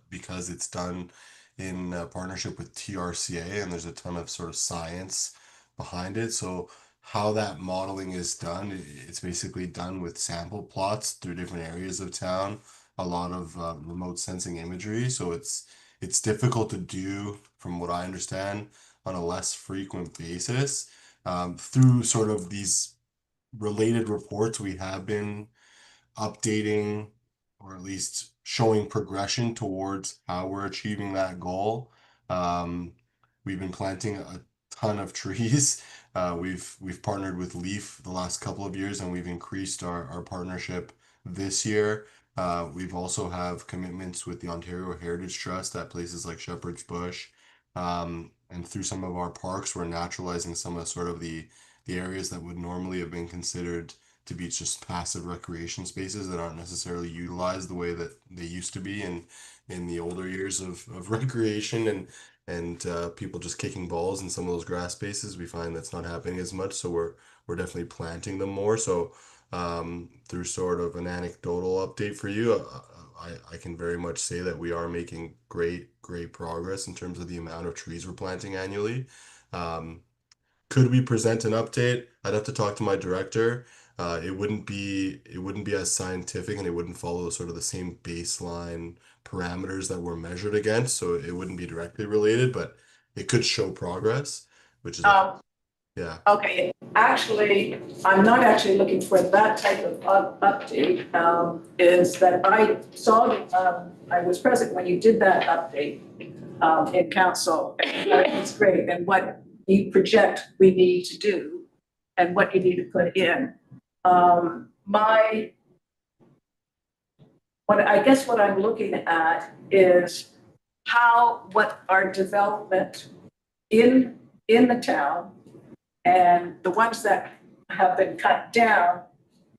J: because it's done in partnership with TRCA, and there's a ton of sort of science behind it. So how that modeling is done, it's basically done with sample plots through different areas of town, a lot of remote sensing imagery. So it's difficult to do, from what I understand, on a less frequent basis. Through sort of these related reports, we have been updating or at least showing progression towards how we're achieving that goal. We've been planting a ton of trees. We've partnered with Leaf the last couple of years, and we've increased our partnership this year. We've also have commitments with the Ontario Heritage Trust at places like Shepherd's Bush. And through some of our parks, we're naturalizing some of sort of the areas that would normally have been considered to be just passive recreation spaces that aren't necessarily utilized the way that they used to be in the older years of recreation and people just kicking balls in some of those grass spaces. We find that's not happening as much, so we're definitely planting them more. So through sort of an anecdotal update for you, I can very much say that we are making great progress in terms of the amount of trees we're planting annually. Could we present an update? I'd have to talk to my director. It wouldn't be as scientific, and it wouldn't follow sort of the same baseline parameters that we're measured against. So it wouldn't be directly related, but it could show progress, which is yeah.
K: Okay, actually, I'm not actually looking for that type of update. Is that I saw, I was present when you did that update in council. It's great, and what you project we need to do and what you need to put in. What I'm looking at is what our development in the town and the ones that have been cut down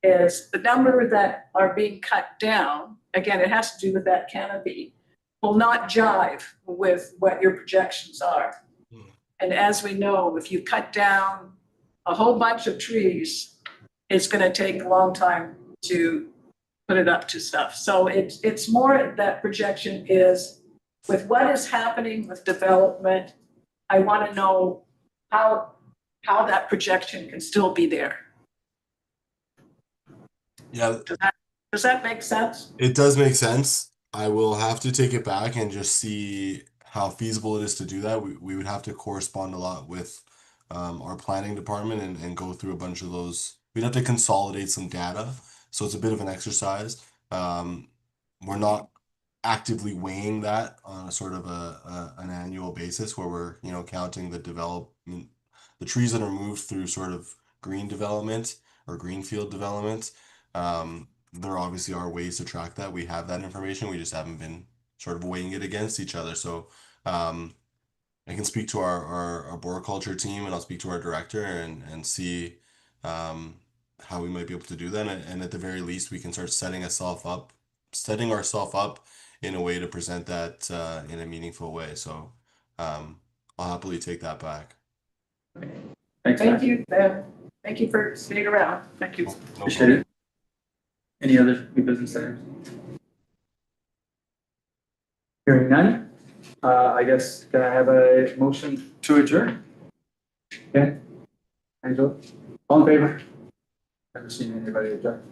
K: is the number that are being cut down. Again, it has to do with that canopy, will not jive with what your projections are. And as we know, if you cut down a whole bunch of trees, it's going to take a long time to put it up to stuff. So it's more that projection is with what is happening with development. I want to know how that projection can still be there.
J: Yeah.
K: Does that make sense?
J: It does make sense. I will have to take it back and just see how feasible it is to do that. We would have to correspond a lot with our planning department and go through a bunch of those. We'd have to consolidate some data. So it's a bit of an exercise. We're not actively weighing that on a sort of an annual basis where we're, counting the development, the trees that are moved through sort of green development or greenfield development. There obviously are ways to track that. We have that information. We just haven't been sort of weighing it against each other. So I can speak to our arboriculture team, and I'll speak to our director and see how we might be able to do that. And at the very least, we can start setting ourselves up in a way to present that in a meaningful way. So I'll happily take that back.
A: Thanks,
K: Thank
A: Matt.
K: you. Thank you for staying around. Thank you.
J: No
A: Appreciate
J: problem.
A: it. Any other new business items? Hearing none, I guess, can I have a motion to adjourn? Okay, Angela, all in favor? Never seen anybody adjourn.